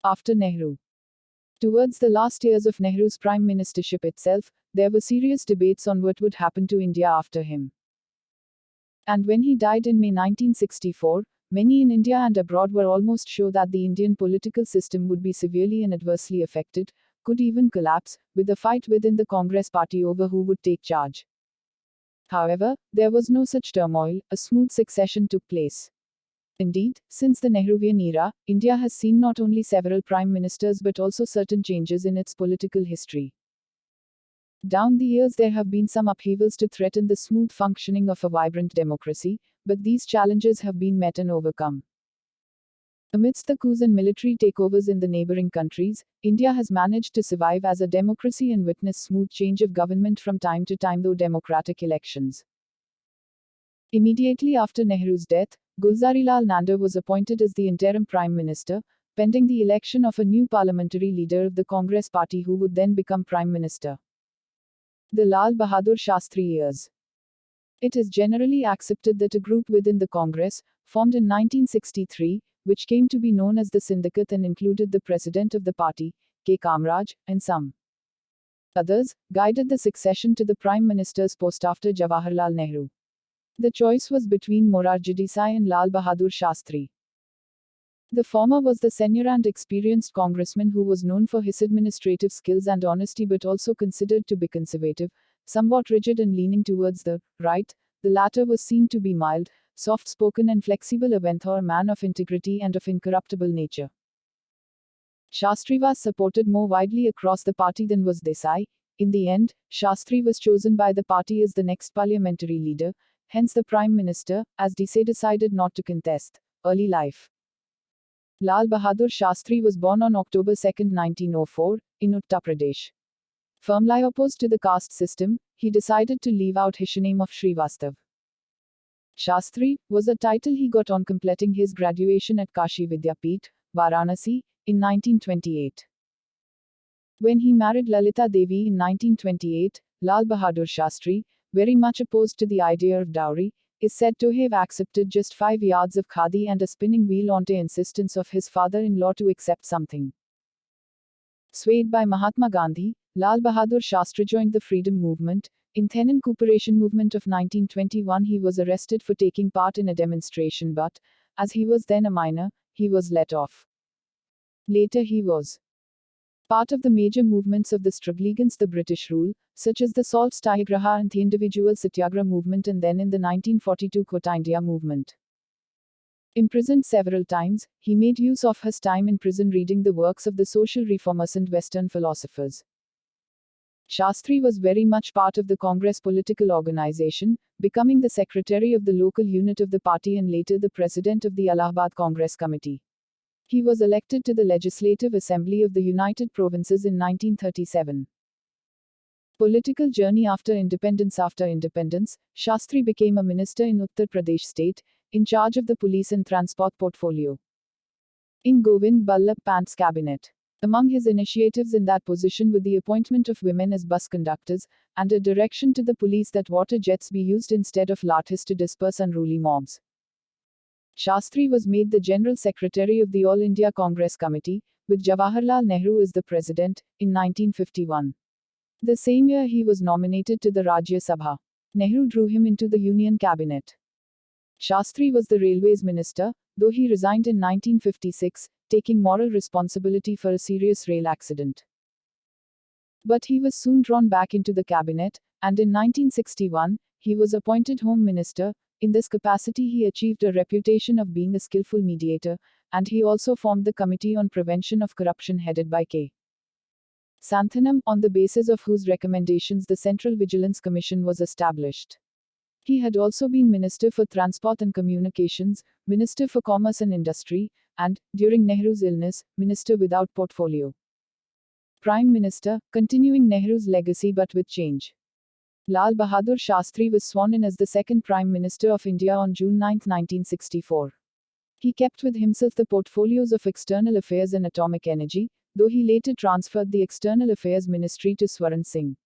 After Nehru. Towards the last years of Nehru's prime ministership itself, there were serious debates on what would happen to India after him. And when he died in May 1964, many in India and abroad were almost sure that the Indian political system would be severely and adversely affected, could even collapse, with a fight within the Congress party over who would take charge. However, there was no such turmoil, a smooth succession took place. Indeed, since the Nehruvian era, India has seen not only several prime ministers but also certain changes in its political history. Down the years, there have been some upheavals to threaten the smooth functioning of a vibrant democracy, but these challenges have been met and overcome. Amidst the coups and military takeovers in the neighboring countries, India has managed to survive as a democracy and witness smooth change of government from time to time through democratic elections. Immediately after Nehru's death, Gulzarilal Nanda was appointed as the interim prime minister, pending the election of a new parliamentary leader of the Congress party who would then become prime minister. The Lal Bahadur Shastri years. It is generally accepted that a group within the Congress, formed in 1963, which came to be known as the Syndicate and included the president of the party, K. Kamaraj, and some others, guided the succession to the prime minister's post after Jawaharlal Nehru. The choice was between Morarji Desai and Lal Bahadur Shastri. The former was the senior and experienced congressman who was known for his administrative skills and honesty but also considered to be conservative, somewhat rigid and leaning towards the right. The latter was seen to be mild, soft-spoken and flexible, a man of integrity and of incorruptible nature. Shastri was supported more widely across the party than was Desai. In the end, Shastri was chosen by the party as the next parliamentary leader, hence the prime minister, as Desai decided not to contest. Early life. Lal Bahadur Shastri was born on October 2, 1904, in Uttar Pradesh. Firmly opposed to the caste system, he decided to leave out his name of Srivastav. Shastri was a title he got on completing his graduation at Kashi Vidyapeeth, Varanasi, in 1928. When he married Lalita Devi in 1928, Lal Bahadur Shastri, very much opposed to the idea of dowry, is said to have accepted just 5 yards of khadi and a spinning wheel on the insistence of his father-in-law to accept something. Swayed by Mahatma Gandhi, Lal Bahadur Shastri joined the freedom movement. In Thenan Cooperation movement of 1921 he was arrested for taking part in a demonstration but, as he was then a minor, he was let off. Later he was part of the major movements of the struggle against the British rule, such as the Salt Satyagraha and the Individual Satyagraha movement and then in the 1942 Quit India movement. Imprisoned several times, he made use of his time in prison reading the works of the social reformers and Western philosophers. Shastri was very much part of the Congress political organization, becoming the secretary of the local unit of the party and later the president of the Allahabad Congress Committee. He was elected to the Legislative Assembly of the United Provinces in 1937. Political journey after independence. After independence, Shastri became a minister in Uttar Pradesh state, in charge of the police and transport portfolio. In Govind Ballabh Pant's cabinet. Among his initiatives in that position were the appointment of women as bus conductors, and a direction to the police that water jets be used instead of lathis to disperse unruly mobs. Shastri was made the General Secretary of the All India Congress Committee, with Jawaharlal Nehru as the President, in 1951. The same year he was nominated to the Rajya Sabha. Nehru drew him into the Union Cabinet. Shastri was the Railways Minister, though he resigned in 1956, taking moral responsibility for a serious rail accident. But he was soon drawn back into the cabinet, and in 1961, he was appointed Home Minister. In this capacity he achieved a reputation of being a skillful mediator, and he also formed the Committee on Prevention of Corruption headed by K. Santhanam, on the basis of whose recommendations the Central Vigilance Commission was established. He had also been Minister for Transport and Communications, Minister for Commerce and Industry, and, during Nehru's illness, Minister without portfolio. Prime Minister, continuing Nehru's legacy but with change. Lal Bahadur Shastri was sworn in as the second Prime Minister of India on June 9, 1964. He kept with himself the portfolios of External Affairs and Atomic Energy, though he later transferred the External Affairs Ministry to Swaran Singh.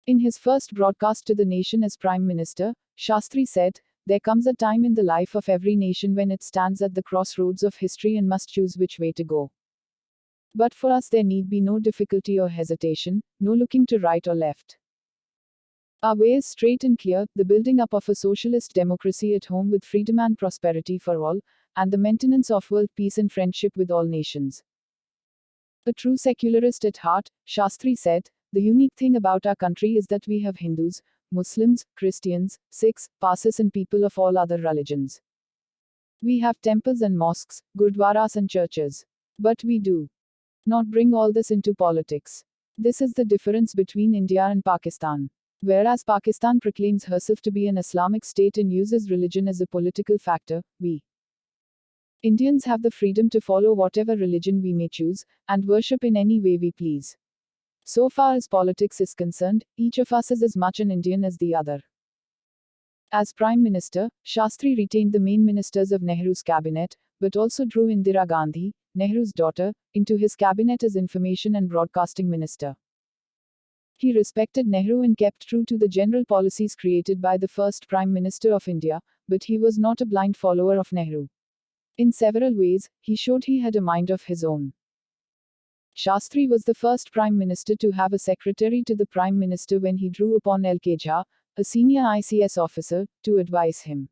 In his first broadcast to the nation as Prime Minister, Shastri said, "There comes a time in the life of every nation when it stands at the crossroads of history and must choose which way to go. But for us, there need be no difficulty or hesitation, no looking to right or left. Our way is straight and clear, the building up of a socialist democracy at home with freedom and prosperity for all, and the maintenance of world peace and friendship with all nations. A true secularist at heart, Shastri said, the unique thing about our country is that we have Hindus, Muslims, Christians, Sikhs, Parsis, and people of all other religions. We have temples and mosques, gurdwaras and churches. But we do not bring all this into politics. This is the difference between India and Pakistan. Whereas Pakistan proclaims herself to be an Islamic state and uses religion as a political factor, we Indians have the freedom to follow whatever religion we may choose, and worship in any way we please. So far as politics is concerned, each of us is as much an Indian as the other. As Prime Minister, Shastri retained the main ministers of Nehru's cabinet, but also drew Indira Gandhi, Nehru's daughter, into his cabinet as Information and Broadcasting Minister. He respected Nehru and kept true to the general policies created by the first Prime Minister of India, but he was not a blind follower of Nehru. In several ways, he showed he had a mind of his own. Shastri was the first Prime Minister to have a secretary to the Prime Minister when he drew upon L.K. Jha, a senior ICS officer, to advise him.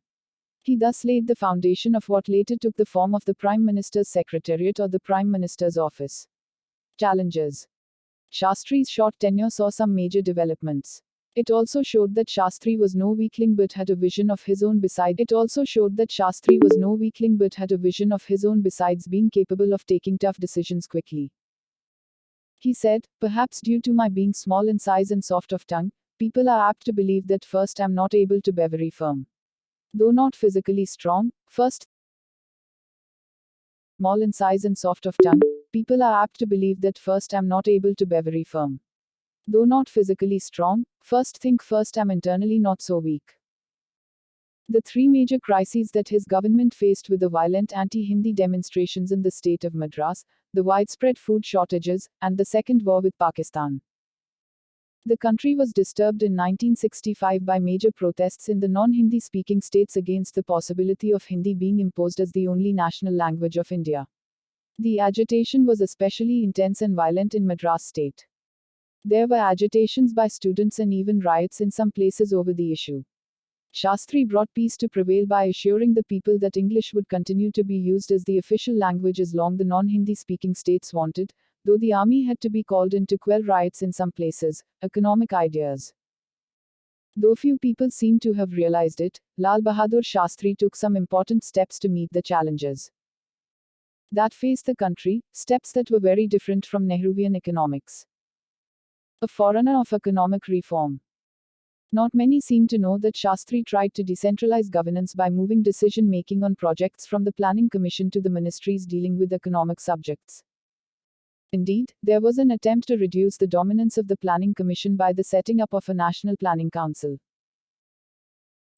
He thus laid the foundation of what later took the form of the Prime Minister's Secretariat or the Prime Minister's Office. Challenges. Shastri's short tenure saw some major developments. It also showed that Shastri was no weakling but had a vision of his own besides being capable of taking tough decisions quickly. He said, perhaps due to my being small in size and soft of tongue, people are apt to believe that first I'm not able to be very firm. Though not physically strong, small in size and soft of tongue, people are apt to believe that first I'm not able to be very firm. Though not physically strong, think first I'm internally not so weak. The three major crises that his government faced were the violent anti-Hindi demonstrations in the state of Madras, the widespread food shortages, and the second war with Pakistan. The country was disturbed in 1965 by major protests in the non-Hindi speaking states against the possibility of Hindi being imposed as the only national language of India. The agitation was especially intense and violent in Madras state. There were agitations by students and even riots in some places over the issue. Shastri brought peace to prevail by assuring the people that English would continue to be used as the official language as long the non-Hindi speaking states wanted, though the army had to be called in to quell riots in some places. Economic ideas. Though few people seem to have realized it, Lal Bahadur Shastri took some important steps to meet the challenges that faced the country, steps that were very different from Nehruvian economics. A forerunner of economic reform. Not many seem to know that Shastri tried to decentralize governance by moving decision making on projects from the Planning Commission to the ministries dealing with economic subjects. Indeed, there was an attempt to reduce the dominance of the Planning Commission by the setting up of a National Planning Council.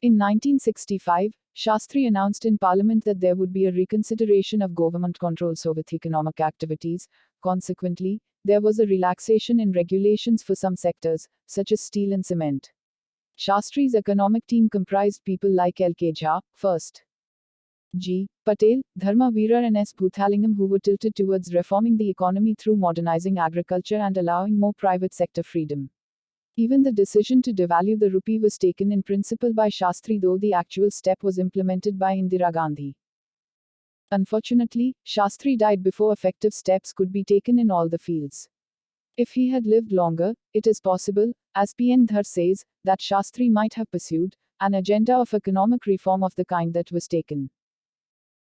In 1965, Shastri announced in Parliament that there would be a reconsideration of government controls over economic activities. Consequently, there was a relaxation in regulations for some sectors, such as steel and cement. Shastri's economic team comprised people like L.K. Jha, 1st G. Patel, Dharma Veera and S. Bhuthalingam, who were tilted towards reforming the economy through modernizing agriculture and allowing more private sector freedom. Even the decision to devalue the rupee was taken in principle by Shastri, though the actual step was implemented by Indira Gandhi. Unfortunately, Shastri died before effective steps could be taken in all the fields. If he had lived longer, it is possible, as P.N. Dhar says, that Shastri might have pursued an agenda of economic reform of the kind that was taken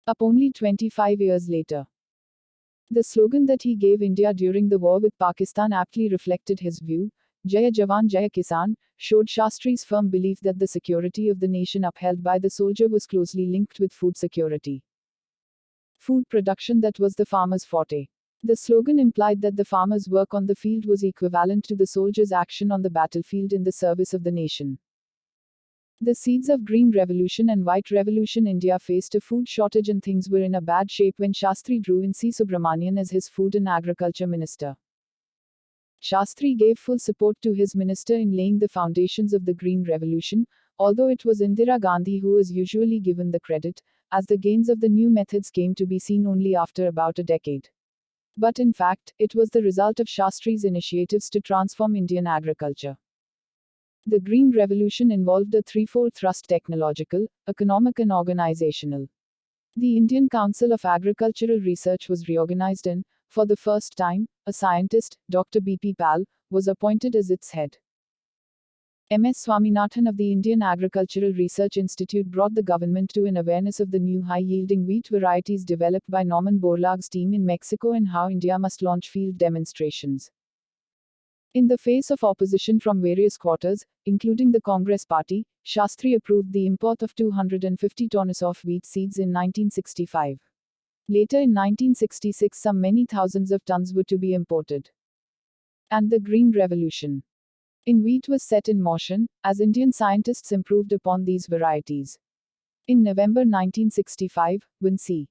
up only 25 years later. The slogan that he gave India during the war with Pakistan aptly reflected his view, Jaya Jawan Jaya Kisan, showed Shastri's firm belief that the security of the nation upheld by the soldier was closely linked with food security. Food production, that was the farmer's forte. The slogan implied that the farmer's work on the field was equivalent to the soldier's action on the battlefield in the service of the nation. The seeds of Green Revolution and White Revolution. India faced a food shortage and things were in a bad shape when Shastri drew in C. Subramanian as his Food and Agriculture Minister. Shastri gave full support to his minister in laying the foundations of the Green Revolution, although it was Indira Gandhi who was usually given the credit, as the gains of the new methods came to be seen only after about a decade. But in fact, it was the result of Shastri's initiatives to transform Indian agriculture. The Green Revolution involved a threefold thrust: technological, economic, and organizational. The Indian Council of Agricultural Research was reorganized and, for the first time, a scientist, Dr. B.P. Pal, was appointed as its head. M.S. Swaminathan of the Indian Agricultural Research Institute brought the government to an awareness of the new high-yielding wheat varieties developed by Norman Borlaug's team in Mexico and how India must launch field demonstrations. In the face of opposition from various quarters, including the Congress Party, Shastri approved the import of 250 tons of wheat seeds in 1965. Later in 1966, some many thousands of tons were to be imported. And the Green Revolution in wheat was set in motion, as Indian scientists improved upon these varieties. In November 1965, when C.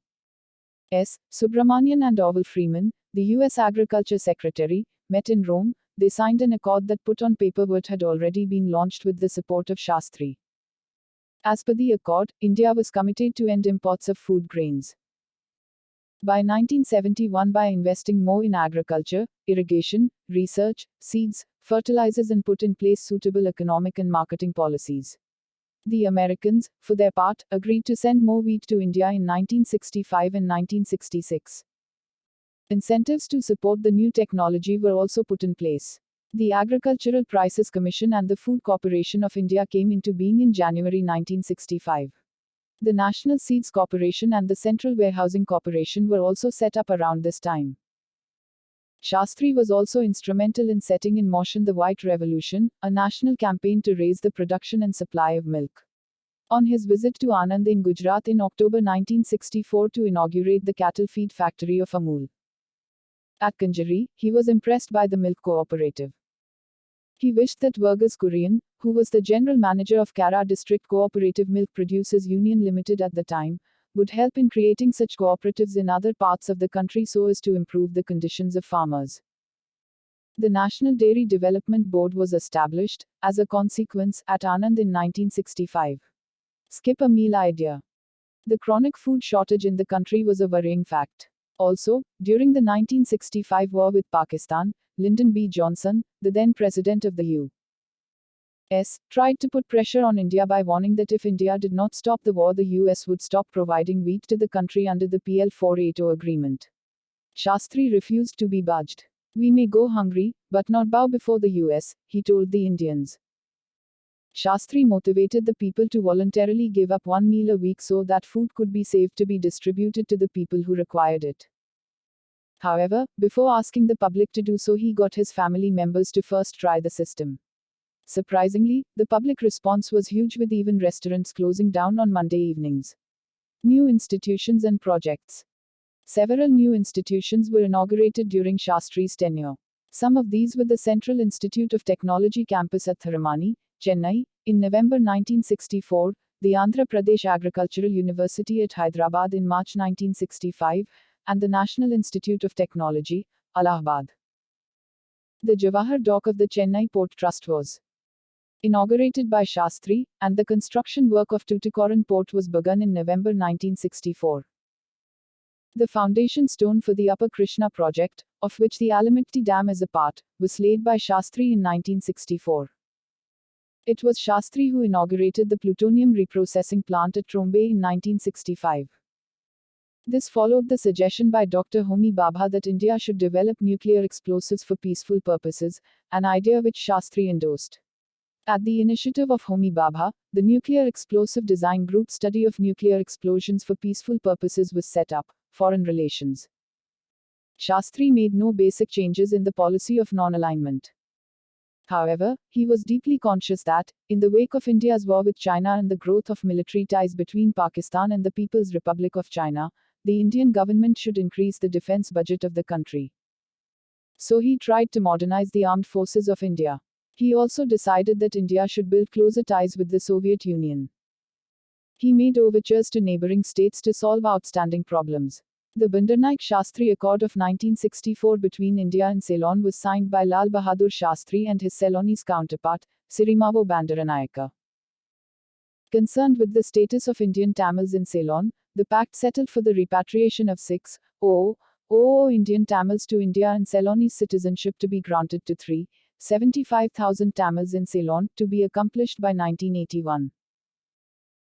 S. Subramanian and Orville Freeman, the U.S. Agriculture Secretary, met in Rome, they signed an accord that put on paper what had already been launched with the support of Shastri. As per the accord, India was committed to end imports of food grains. By 1971, by investing more in agriculture, irrigation, research, seeds, fertilizers, and put in place suitable economic and marketing policies. The Americans, for their part, agreed to send more wheat to India in 1965 and 1966. Incentives to support the new technology were also put in place. The Agricultural Prices Commission and the Food Corporation of India came into being in January 1965. The National Seeds Corporation and the Central Warehousing Corporation were also set up around this time. Shastri was also instrumental in setting in motion the White Revolution, a national campaign to raise the production and supply of milk. On his visit to Anand in Gujarat in October 1964 to inaugurate the cattle feed factory of Amul at Kanjari, he was impressed by the milk cooperative. He wished that Verghese Kurian, who was the general manager of Kara District Cooperative Milk Producers Union Limited at the time, would help in creating such cooperatives in other parts of the country so as to improve the conditions of farmers. The National Dairy Development Board was established, as a consequence, at Anand in 1965. Skip a meal idea. The chronic food shortage in the country was a worrying fact. Also, during the 1965 war with Pakistan, Lyndon B. Johnson, the then president of the U.S., tried to put pressure on India by warning that if India did not stop the war, the U.S. would stop providing wheat to the country under the PL 480 agreement. Shastri refused to be budged. "We may go hungry, but not bow before the U.S., he told the Indians. Shastri motivated the people to voluntarily give up one meal a week so that food could be saved to be distributed to the people who required it. However, before asking the public to do so, he got his family members to first try the system. Surprisingly, the public response was huge, with even restaurants closing down on Monday evenings. New institutions and projects. Several new institutions were inaugurated during Shastri's tenure. Some of these were the Central Institute of Technology campus at Tharamani, Chennai, in November 1964, the Andhra Pradesh Agricultural University at Hyderabad in March 1965, and the National Institute of Technology, Allahabad. The Jawahar Dock of the Chennai Port Trust was inaugurated by Shastri, and the construction work of Tuticorin Port was begun in November 1964. The foundation stone for the Upper Krishna project, of which the Alamatti Dam is a part, was laid by Shastri in 1964. It was Shastri who inaugurated the plutonium reprocessing plant at Trombay in 1965. This followed the suggestion by Dr. Homi Bhabha that India should develop nuclear explosives for peaceful purposes, an idea which Shastri endorsed. At the initiative of Homi Bhabha, the Nuclear Explosive Design Group Study of Nuclear Explosions for Peaceful Purposes was set up. Foreign relations. Shastri made no basic changes in the policy of non-alignment. However, he was deeply conscious that, in the wake of India's war with China and the growth of military ties between Pakistan and the People's Republic of China, the Indian government should increase the defense budget of the country. So he tried to modernize the armed forces of India. He also decided that India should build closer ties with the Soviet Union. He made overtures to neighboring states to solve outstanding problems. The Bandaranaike-Shastri Accord of 1964 between India and Ceylon was signed by Lal Bahadur Shastri and his Ceylonese counterpart, Sirimavo Bandaranaike. Concerned with the status of Indian Tamils in Ceylon, the pact settled for the repatriation of 6,000 OO Indian Tamils to India and Ceylonese citizenship to be granted to 375,000 Tamils in Ceylon, to be accomplished by 1981.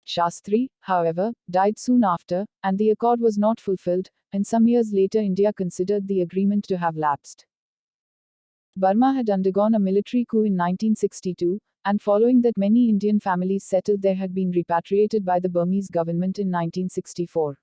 Shastri, however, died soon after, and the accord was not fulfilled, and some years later India considered the agreement to have lapsed. Burma had undergone a military coup in 1962, and following that many Indian families settled there had been repatriated by the Burmese government in 1964.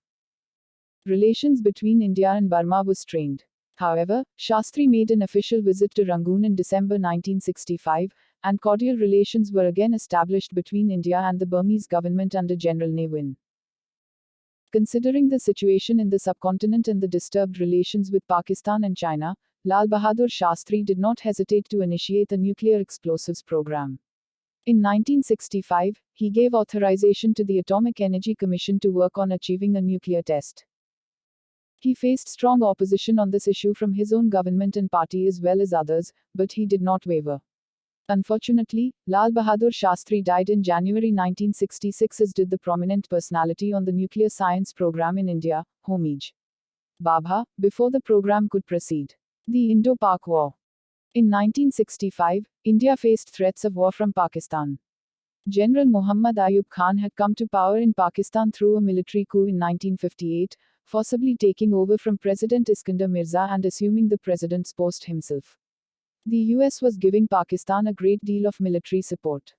Relations between India and Burma were strained. However, Shastri made an official visit to Rangoon in December 1965, and cordial relations were again established between India and the Burmese government under General Ne Win. Considering the situation in the subcontinent and the disturbed relations with Pakistan and China, Lal Bahadur Shastri did not hesitate to initiate a nuclear explosives program. In 1965, he gave authorization to the Atomic Energy Commission to work on achieving a nuclear test. He faced strong opposition on this issue from his own government and party as well as others, but he did not waver. Unfortunately, Lal Bahadur Shastri died in January 1966, as did the prominent personality on the nuclear science program in India, Homij Bhabha, before the program could proceed. The Indo-Pak War. In 1965, India faced threats of war from Pakistan. General Muhammad Ayub Khan had come to power in Pakistan through a military coup in 1958, forcibly taking over from President Iskandar Mirza and assuming the president's post himself. The US was giving Pakistan a great deal of military support.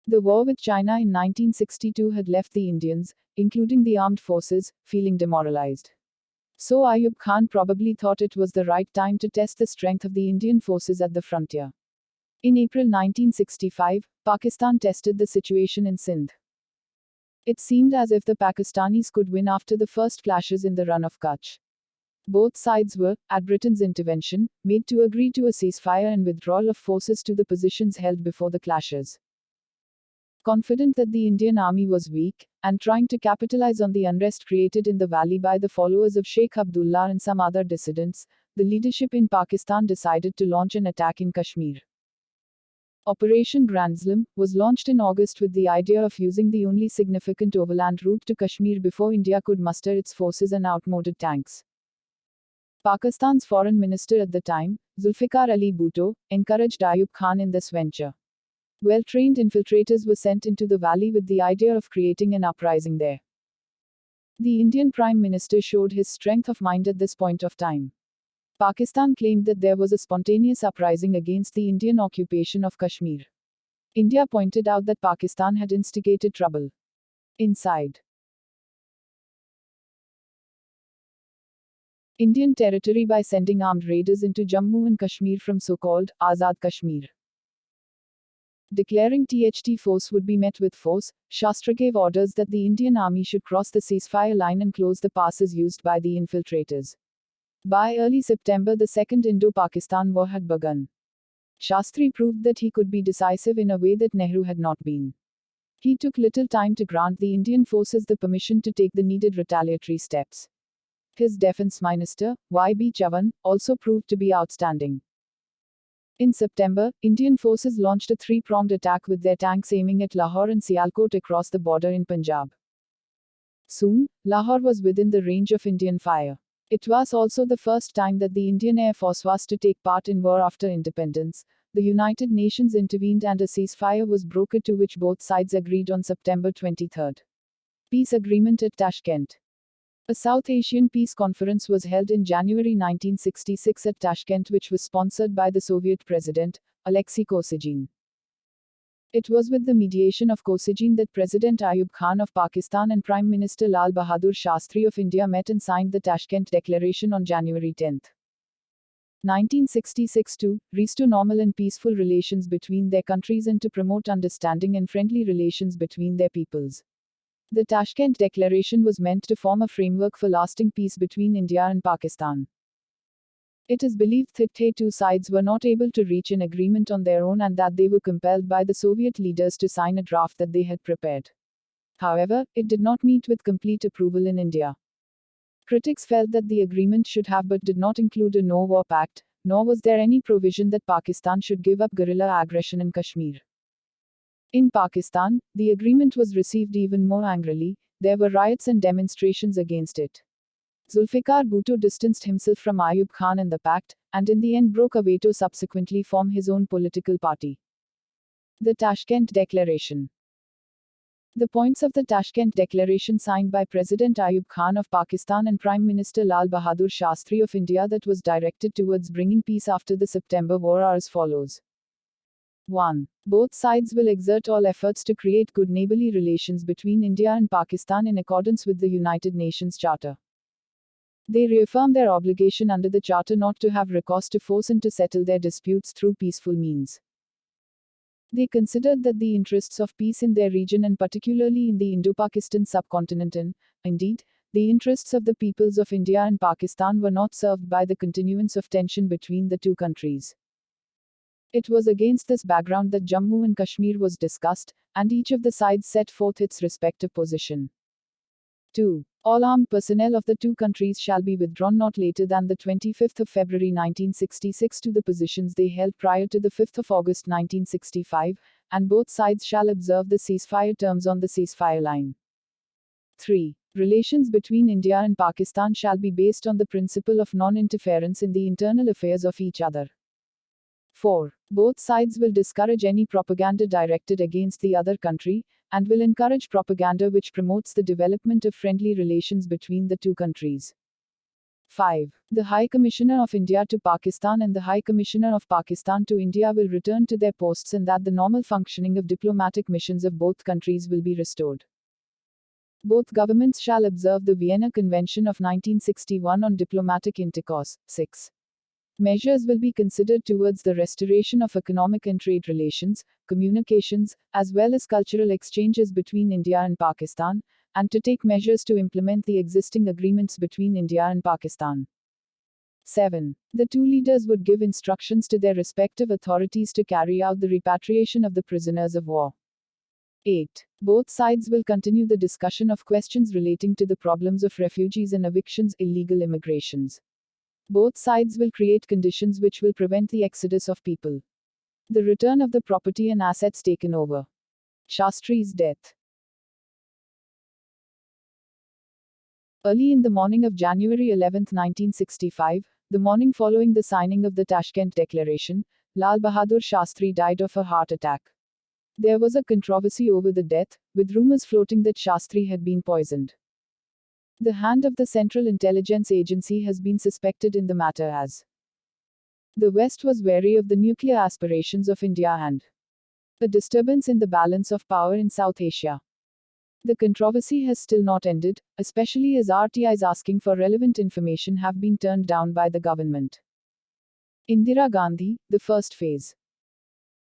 The war with China in 1962 had left the Indians, including the armed forces, feeling demoralized. So Ayub Khan probably thought it was the right time to test the strength of the Indian forces at the frontier. In April 1965, Pakistan tested the situation in Sindh. It seemed as if the Pakistanis could win after the first clashes in the Run of Kutch. Both sides were, at Britain's intervention, made to agree to a ceasefire and withdrawal of forces to the positions held before the clashes. Confident that the Indian army was weak, and trying to capitalize on the unrest created in the valley by the followers of Sheikh Abdullah and some other dissidents, the leadership in Pakistan decided to launch an attack in Kashmir. Operation Grand Slam was launched in August with the idea of using the only significant overland route to Kashmir before India could muster its forces and outmoded tanks. Pakistan's foreign minister at the time, Zulfikar Ali Bhutto, encouraged Ayub Khan in this venture. Well-trained infiltrators were sent into the valley with the idea of creating an uprising there. The Indian Prime Minister showed his strength of mind at this point of time. Pakistan claimed that there was a spontaneous uprising against the Indian occupation of Kashmir. India pointed out that Pakistan had instigated trouble inside Indian territory by sending armed raiders into Jammu and Kashmir from so-called Azad Kashmir. Declaring THT force would be met with force, Shastra gave orders that the Indian army should cross the ceasefire line and close the passes used by the infiltrators. By early September, the Second Indo-Pakistan War had begun. Shastri proved that he could be decisive in a way that Nehru had not been. He took little time to grant the Indian forces the permission to take the needed retaliatory steps. His defense minister, Y.B. Chavan, also proved to be outstanding. In September, Indian forces launched a three-pronged attack with their tanks aiming at Lahore and Sialkot across the border in Punjab. Soon, Lahore was within the range of Indian fire. It was also the first time that the Indian Air Force was to take part in war after independence. The United Nations intervened and a ceasefire was brokered, to which both sides agreed on September 23. Peace agreement at Tashkent. A South Asian Peace Conference was held in January 1966 at Tashkent, which was sponsored by the Soviet President, Alexei Kosygin. It was with the mediation of Kosygin that President Ayub Khan of Pakistan and Prime Minister Lal Bahadur Shastri of India met and signed the Tashkent Declaration on January 10. 1966 to restore normal and peaceful relations between their countries and to promote understanding and friendly relations between their peoples. The Tashkent Declaration was meant to form a framework for lasting peace between India and Pakistan. It is believed that the two sides were not able to reach an agreement on their own and that they were compelled by the Soviet leaders to sign a draft that they had prepared. However, it did not meet with complete approval in India. Critics felt that the agreement should have but did not include a no-war pact, nor was there any provision that Pakistan should give up guerrilla aggression in Kashmir. In Pakistan, the agreement was received even more angrily. There were riots and demonstrations against it. Zulfikar Bhutto distanced himself from Ayub Khan and the pact, and in the end broke away to subsequently form his own political party. The Tashkent Declaration. The points of the Tashkent Declaration signed by President Ayub Khan of Pakistan and Prime Minister Lal Bahadur Shastri of India that was directed towards bringing peace after the September war are as follows. 1. Both sides will exert all efforts to create good neighborly relations between India and Pakistan in accordance with the United Nations Charter. They reaffirm their obligation under the Charter not to have recourse to force and to settle their disputes through peaceful means. They considered that the interests of peace in their region and particularly in the Indo-Pakistan subcontinent and, indeed, the interests of the peoples of India and Pakistan were not served by the continuance of tension between the two countries. It was against this background that Jammu and Kashmir was discussed, and each of the sides set forth its respective position. 2. All armed personnel of the two countries shall be withdrawn not later than the 25th of February 1966 to the positions they held prior to the 5th of August 1965, and both sides shall observe the ceasefire terms on the ceasefire line. 3. Relations between India and Pakistan shall be based on the principle of non-interference in the internal affairs of each other. 4. Both sides will discourage any propaganda directed against the other country, and will encourage propaganda which promotes the development of friendly relations between the two countries. 5. The High Commissioner of India to Pakistan and the High Commissioner of Pakistan to India will return to their posts and that the normal functioning of diplomatic missions of both countries will be restored. Both governments shall observe the Vienna Convention of 1961 on diplomatic intercourse. 6. Measures will be considered towards the restoration of economic and trade relations, communications, as well as cultural exchanges between India and Pakistan, and to take measures to implement the existing agreements between India and Pakistan. 7. The two leaders would give instructions to their respective authorities to carry out the repatriation of the prisoners of war. 8. Both sides will continue the discussion of questions relating to the problems of refugees and evictions, illegal immigrations. Both sides will create conditions which will prevent the exodus of people. The return of the property and assets taken over. Shastri's death. Early in the morning of January 11, 1965, the morning following the signing of the Tashkent Declaration, Lal Bahadur Shastri died of a heart attack. There was a controversy over the death, with rumors floating that Shastri had been poisoned. The hand of the Central Intelligence Agency has been suspected in the matter as the West was wary of the nuclear aspirations of India and a disturbance in the balance of power in South Asia. The controversy has still not ended, especially as RTIs asking for relevant information have been turned down by the government. Indira Gandhi, the first phase.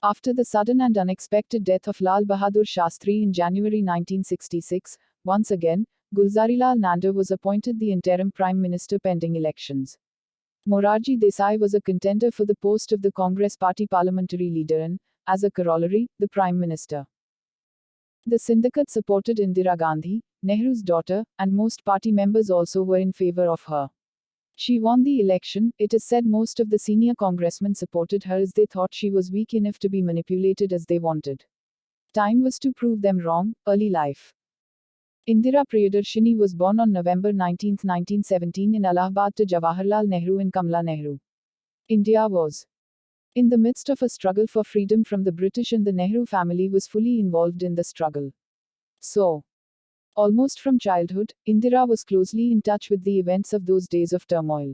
After the sudden and unexpected death of Lal Bahadur Shastri in January 1966, once again, Gulzarilal Nanda was appointed the interim Prime Minister pending elections. Morarji Desai was a contender for the post of the Congress Party parliamentary leader and, as a corollary, the Prime Minister. The Sindicat supported Indira Gandhi, Nehru's daughter, and most party members also were in favor of her. She won the election. It is said most of the senior congressmen supported her as they thought she was weak enough to be manipulated as they wanted. Time was to prove them wrong. Early life. Indira Priyadarshini was born on November 19, 1917 in Allahabad to Jawaharlal Nehru and Kamala Nehru. India was in the midst of a struggle for freedom from the British and the Nehru family was fully involved in the struggle. So, almost from childhood, Indira was closely in touch with the events of those days of turmoil.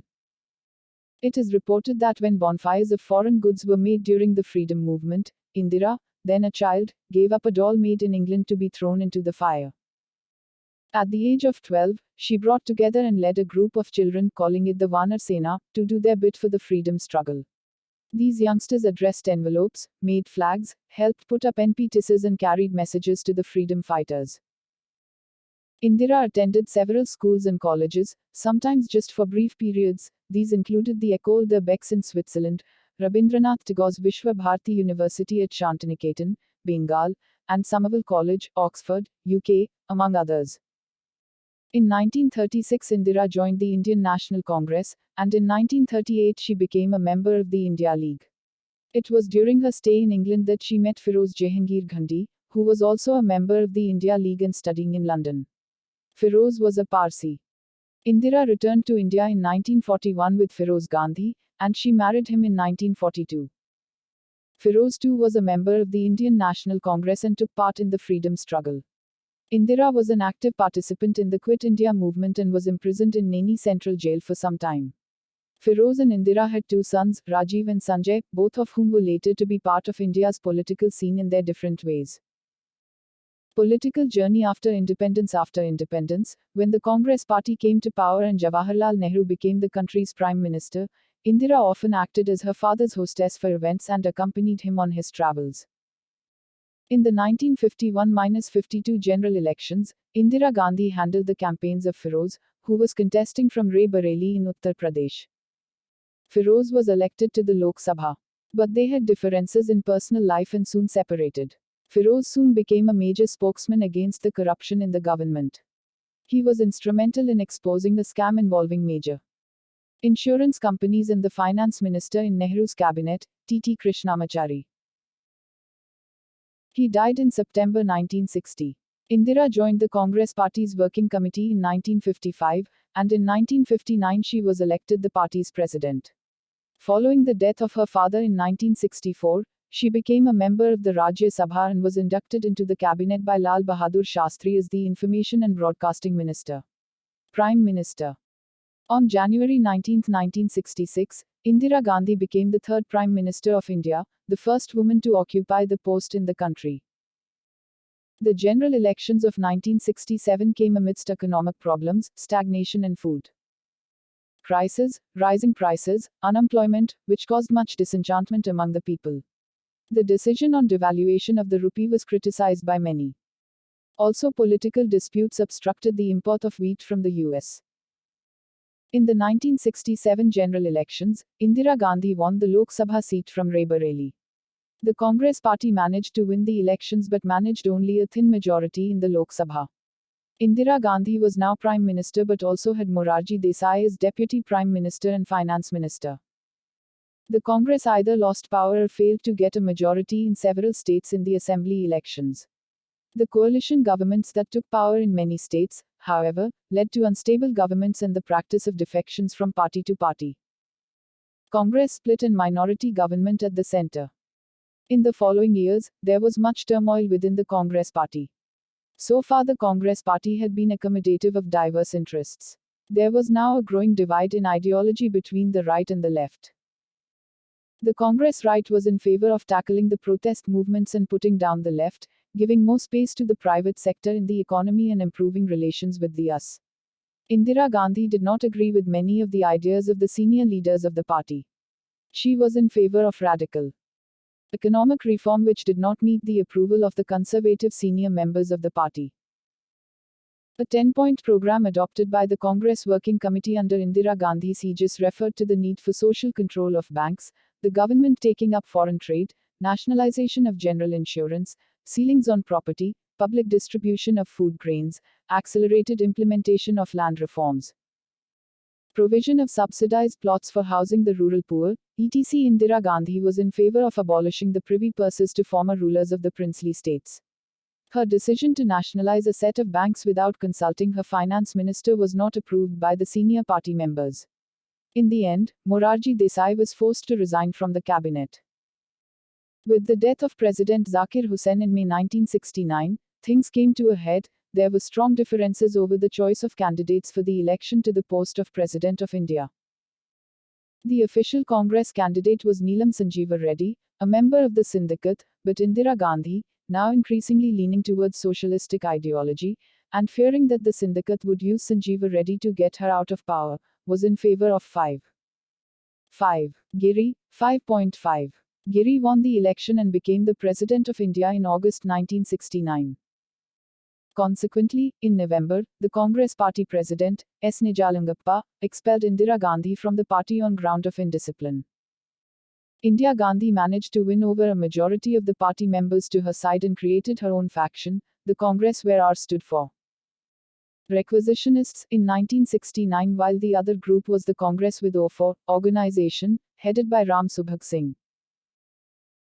It is reported that when bonfires of foreign goods were made during the freedom movement, Indira, then a child, gave up a doll made in England to be thrown into the fire. At the age of 12, she brought together and led a group of children, calling it the Vanar Sena, to do their bit for the freedom struggle. These youngsters addressed envelopes, made flags, helped put up NP-tissues and carried messages to the freedom fighters. Indira attended several schools and colleges, sometimes just for brief periods. These included the École de Bex in Switzerland, Rabindranath Tagore's Vishwa Bharati University at Shantiniketan, Bengal, and Somerville College, Oxford, UK, among others. In 1936 Indira joined the Indian National Congress, and in 1938 she became a member of the India League. It was during her stay in England that she met Firoz Jehangir Ghandi, who was also a member of the India League and studying in London. Firoz was a Parsi. Indira returned to India in 1941 with Feroz Gandhi, and she married him in 1942. Feroz too was a member of the Indian National Congress and took part in the freedom struggle. Indira was an active participant in the Quit India movement and was imprisoned in Naini Central Jail for some time. Feroz and Indira had two sons, Rajiv and Sanjay, both of whom were later to be part of India's political scene in their different ways. Political journey after independence. After independence, when the Congress party came to power and Jawaharlal Nehru became the country's prime minister, Indira often acted as her father's hostess for events and accompanied him on his travels. In the 1951-52 general elections, Indira Gandhi handled the campaigns of Feroz, who was contesting from Ray Bareilly in Uttar Pradesh. Feroz was elected to the Lok Sabha. But they had differences in personal life and soon separated. Feroz soon became a major spokesman against the corruption in the government. He was instrumental in exposing a scam involving major insurance companies and the finance minister in Nehru's cabinet, T.T. Krishnamachari. He died in September 1960. Indira joined the Congress Party's working committee in 1955, and in 1959 she was elected the party's president. Following the death of her father in 1964, she became a member of the Rajya Sabha and was inducted into the cabinet by Lal Bahadur Shastri as the Information and Broadcasting Minister. Prime Minister. On January 19, 1966, Indira Gandhi became the third Prime Minister of India, the first woman to occupy the post in the country. The general elections of 1967 came amidst economic problems, stagnation in food prices, rising prices, unemployment, which caused much disenchantment among the people. The decision on devaluation of the rupee was criticized by many. Also, political disputes obstructed the import of wheat from the US. In the 1967 general elections, Indira Gandhi won the Lok Sabha seat from Ray Bareilly. The Congress party managed to win the elections but managed only a thin majority in the Lok Sabha. Indira Gandhi was now Prime Minister but also had Morarji Desai as Deputy Prime Minister and Finance Minister. The Congress either lost power or failed to get a majority in several states in the assembly elections. The coalition governments that took power in many states, however, led to unstable governments and the practice of defections from party to party. Congress split and minority government at the center. In the following years, there was much turmoil within the Congress party. So far, the Congress party had been accommodative of diverse interests. There was now a growing divide in ideology between the right and the left. The Congress right was in favor of tackling the protest movements and putting down the left, giving more space to the private sector in the economy and improving relations with the US. Indira Gandhi did not agree with many of the ideas of the senior leaders of the party. She was in favor of radical economic reform which did not meet the approval of the conservative senior members of the party. A 10-point program adopted by the Congress Working Committee under Indira Gandhi's aegis referred to the need for social control of banks, the government taking up foreign trade, nationalization of general insurance, ceilings on property, public distribution of food grains, accelerated implementation of land reforms, provision of subsidized plots for housing the rural poor, etc. Indira Gandhi was in favor of abolishing the privy purses to former rulers of the princely states. Her decision to nationalize a set of banks without consulting her finance minister was not approved by the senior party members. In the end, Morarji Desai was forced to resign from the cabinet. With the death of President Zakir Hussain in May 1969, things came to a head. There were strong differences over the choice of candidates for the election to the post of President of India. The official Congress candidate was Neelam Sanjeeva Reddy, a member of the syndicate, but Indira Gandhi, now increasingly leaning towards socialistic ideology, and fearing that the syndicate would use Sanjeeva Reddy to get her out of power, was in favor of 5. Giri, 5.5. Giri won the election and became the President of India in August 1969. Consequently, in November, the Congress party president, S. Nijalingappa, expelled Indira Gandhi from the party on ground of indiscipline. Indira Gandhi managed to win over a majority of the party members to her side and created her own faction, the Congress where R stood for Requisitionists, in 1969, while the other group was the Congress with O for organization, headed by Ram Subhag Singh.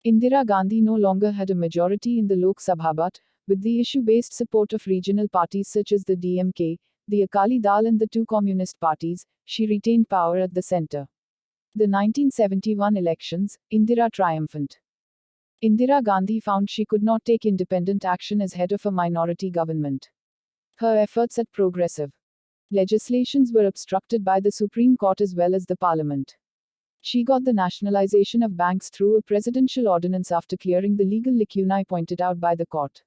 Indira Gandhi no longer had a majority in the Lok Sabha but, with the issue-based support of regional parties such as the DMK, the Akali Dal and the two communist parties, she retained power at the center. The 1971 elections, Indira triumphant. Indira Gandhi found she could not take independent action as head of a minority government. Her efforts at progressive legislations were obstructed by the Supreme Court as well as the Parliament. She got the nationalization of banks through a presidential ordinance after clearing the legal lacunae pointed out by the court.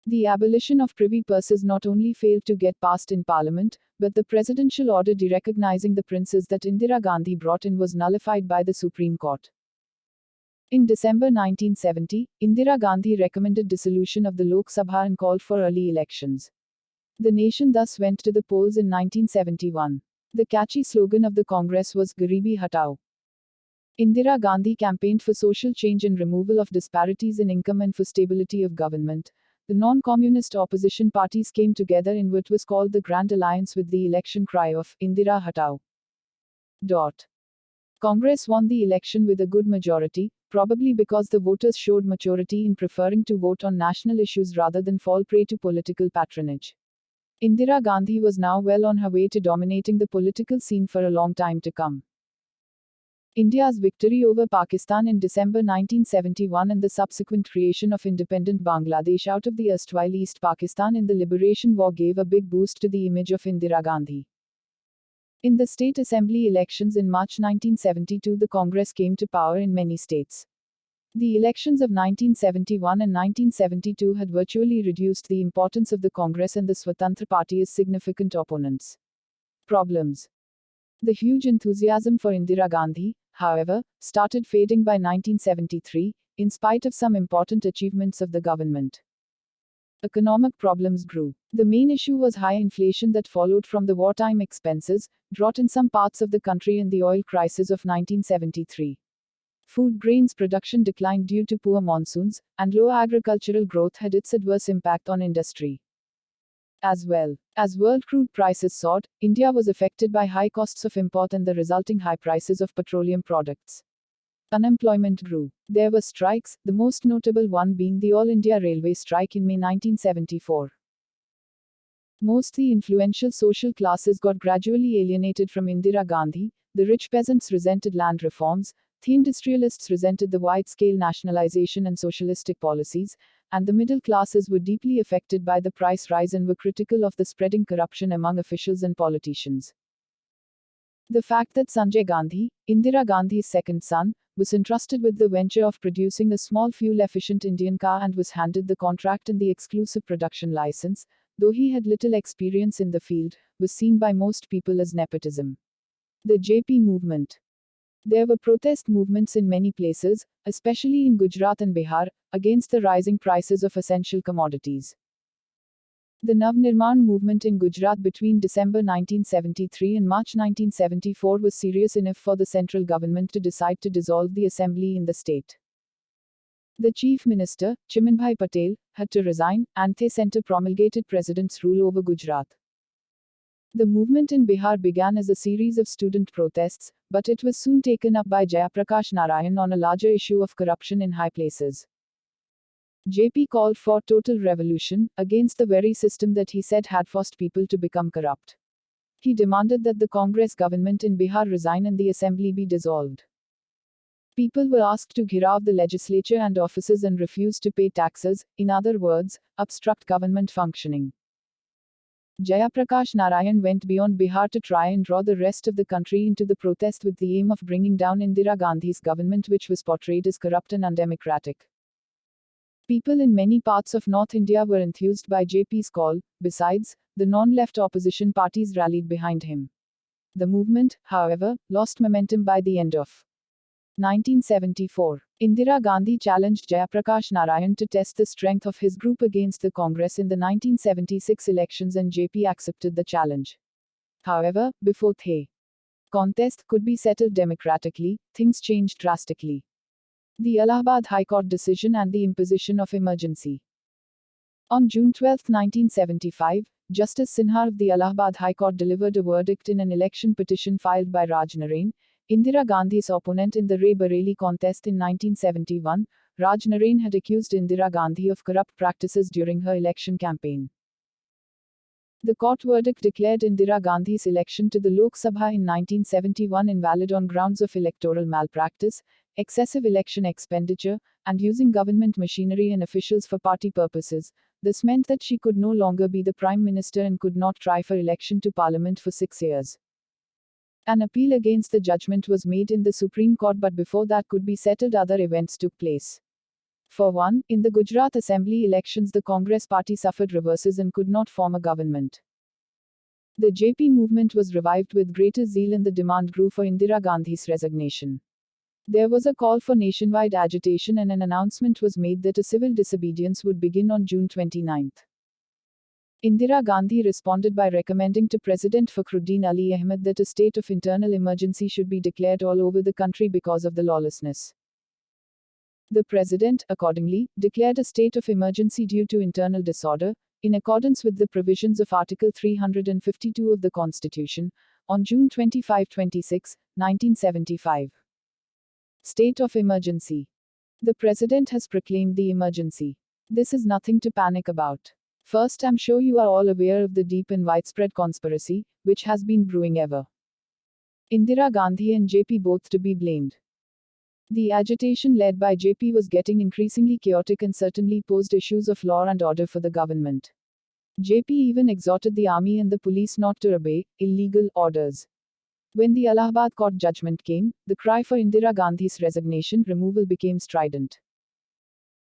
The abolition of privy purses not only failed to get passed in Parliament, but the presidential order derecognizing the princes that Indira Gandhi brought in was nullified by the Supreme Court. In December 1970, Indira Gandhi recommended dissolution of the Lok Sabha and called for early elections. The nation thus went to the polls in 1971. The catchy slogan of the Congress was Garibi Hatao. Indira Gandhi campaigned for social change and removal of disparities in income and for stability of government. The non-communist opposition parties came together in what was called the Grand Alliance with the election cry of Indira Hatao. Congress won the election with a good majority, probably because the voters showed maturity in preferring to vote on national issues rather than fall prey to political patronage. Indira Gandhi was now well on her way to dominating the political scene for a long time to come. India's victory over Pakistan in December 1971 and the subsequent creation of independent Bangladesh out of the erstwhile East Pakistan in the Liberation War gave a big boost to the image of Indira Gandhi. In the state assembly elections in March 1972, the Congress came to power in many states. The elections of 1971 and 1972 had virtually reduced the importance of the Congress and the Swatantra Party as significant opponents. Problems. The huge enthusiasm for Indira Gandhi, however, started fading by 1973, in spite of some important achievements of the government. Economic problems grew. The main issue was high inflation that followed from the wartime expenses, drought in some parts of the country and the oil crisis of 1973. Food grains production declined due to poor monsoons, and low agricultural growth had its adverse impact on industry. As well as world crude prices soared, India was affected by high costs of import and the resulting high prices of petroleum products. Unemployment grew. There were strikes, the most notable one being the All India Railway strike in May 1974. Most the influential social classes got gradually alienated from Indira Gandhi, the rich peasants resented land reforms, the industrialists resented the wide-scale nationalization and socialistic policies, and the middle classes were deeply affected by the price rise and were critical of the spreading corruption among officials and politicians. The fact that Sanjay Gandhi, Indira Gandhi's second son, was entrusted with the venture of producing a small fuel-efficient Indian car and was handed the contract and the exclusive production license, though he had little experience in the field, was seen by most people as nepotism. The JP movement. There were protest movements in many places, especially in Gujarat and Bihar, against the rising prices of essential commodities. The Navnirman movement in Gujarat between December 1973 and March 1974 was serious enough for the central government to decide to dissolve the assembly in the state. The chief minister, Chimanbhai Patel, had to resign, and the centre promulgated president's rule over Gujarat. The movement in Bihar began as a series of student protests, but it was soon taken up by Jayaprakash Narayan on a larger issue of corruption in high places. JP called for total revolution, against the very system that he said had forced people to become corrupt. He demanded that the Congress government in Bihar resign and the assembly be dissolved. People were asked to ghirav the legislature and offices and refuse to pay taxes, in other words, obstruct government functioning. Jayaprakash Narayan went beyond Bihar to try and draw the rest of the country into the protest with the aim of bringing down Indira Gandhi's government, which was portrayed as corrupt and undemocratic. People in many parts of North India were enthused by JP's call. Besides, the non-left opposition parties rallied behind him. The movement, however, lost momentum by the end of 1974. Indira Gandhi challenged Jayaprakash Narayan to test the strength of his group against the Congress in the 1976 elections, and JP accepted the challenge. However, before the contest could be settled democratically, things changed drastically. The Allahabad High Court decision and the imposition of emergency. On June 12, 1975, Justice Sinha of the Allahabad High Court delivered a verdict in an election petition filed by Raj Narain, Indira Gandhi's opponent in the Rae-Bareilly contest in 1971. Raj Narain had accused Indira Gandhi of corrupt practices during her election campaign. The court verdict declared Indira Gandhi's election to the Lok Sabha in 1971 invalid on grounds of electoral malpractice, excessive election expenditure, and using government machinery and officials for party purposes. This meant that she could no longer be the Prime Minister and could not try for election to Parliament for 6 years. An appeal against the judgment was made in the Supreme Court, but before that could be settled, other events took place. For one, in the Gujarat Assembly elections, the Congress party suffered reverses and could not form a government. The JP movement was revived with greater zeal and the demand grew for Indira Gandhi's resignation. There was a call for nationwide agitation and an announcement was made that a civil disobedience would begin on June 29. Indira Gandhi responded by recommending to President Fakhruddin Ali Ahmed that a state of internal emergency should be declared all over the country because of the lawlessness. The president, accordingly, declared a state of emergency due to internal disorder, in accordance with the provisions of Article 352 of the Constitution, on June 25-26, 1975. State of emergency. The president has proclaimed the emergency. This is nothing to panic about. First, I'm sure you are all aware of the deep and widespread conspiracy, which has been brewing ever. Indira Gandhi and JP both to be blamed. The agitation led by JP was getting increasingly chaotic and certainly posed issues of law and order for the government. JP even exhorted the army and the police not to obey illegal orders. When the Allahabad court judgment came, the cry for Indira Gandhi's resignation removal became strident.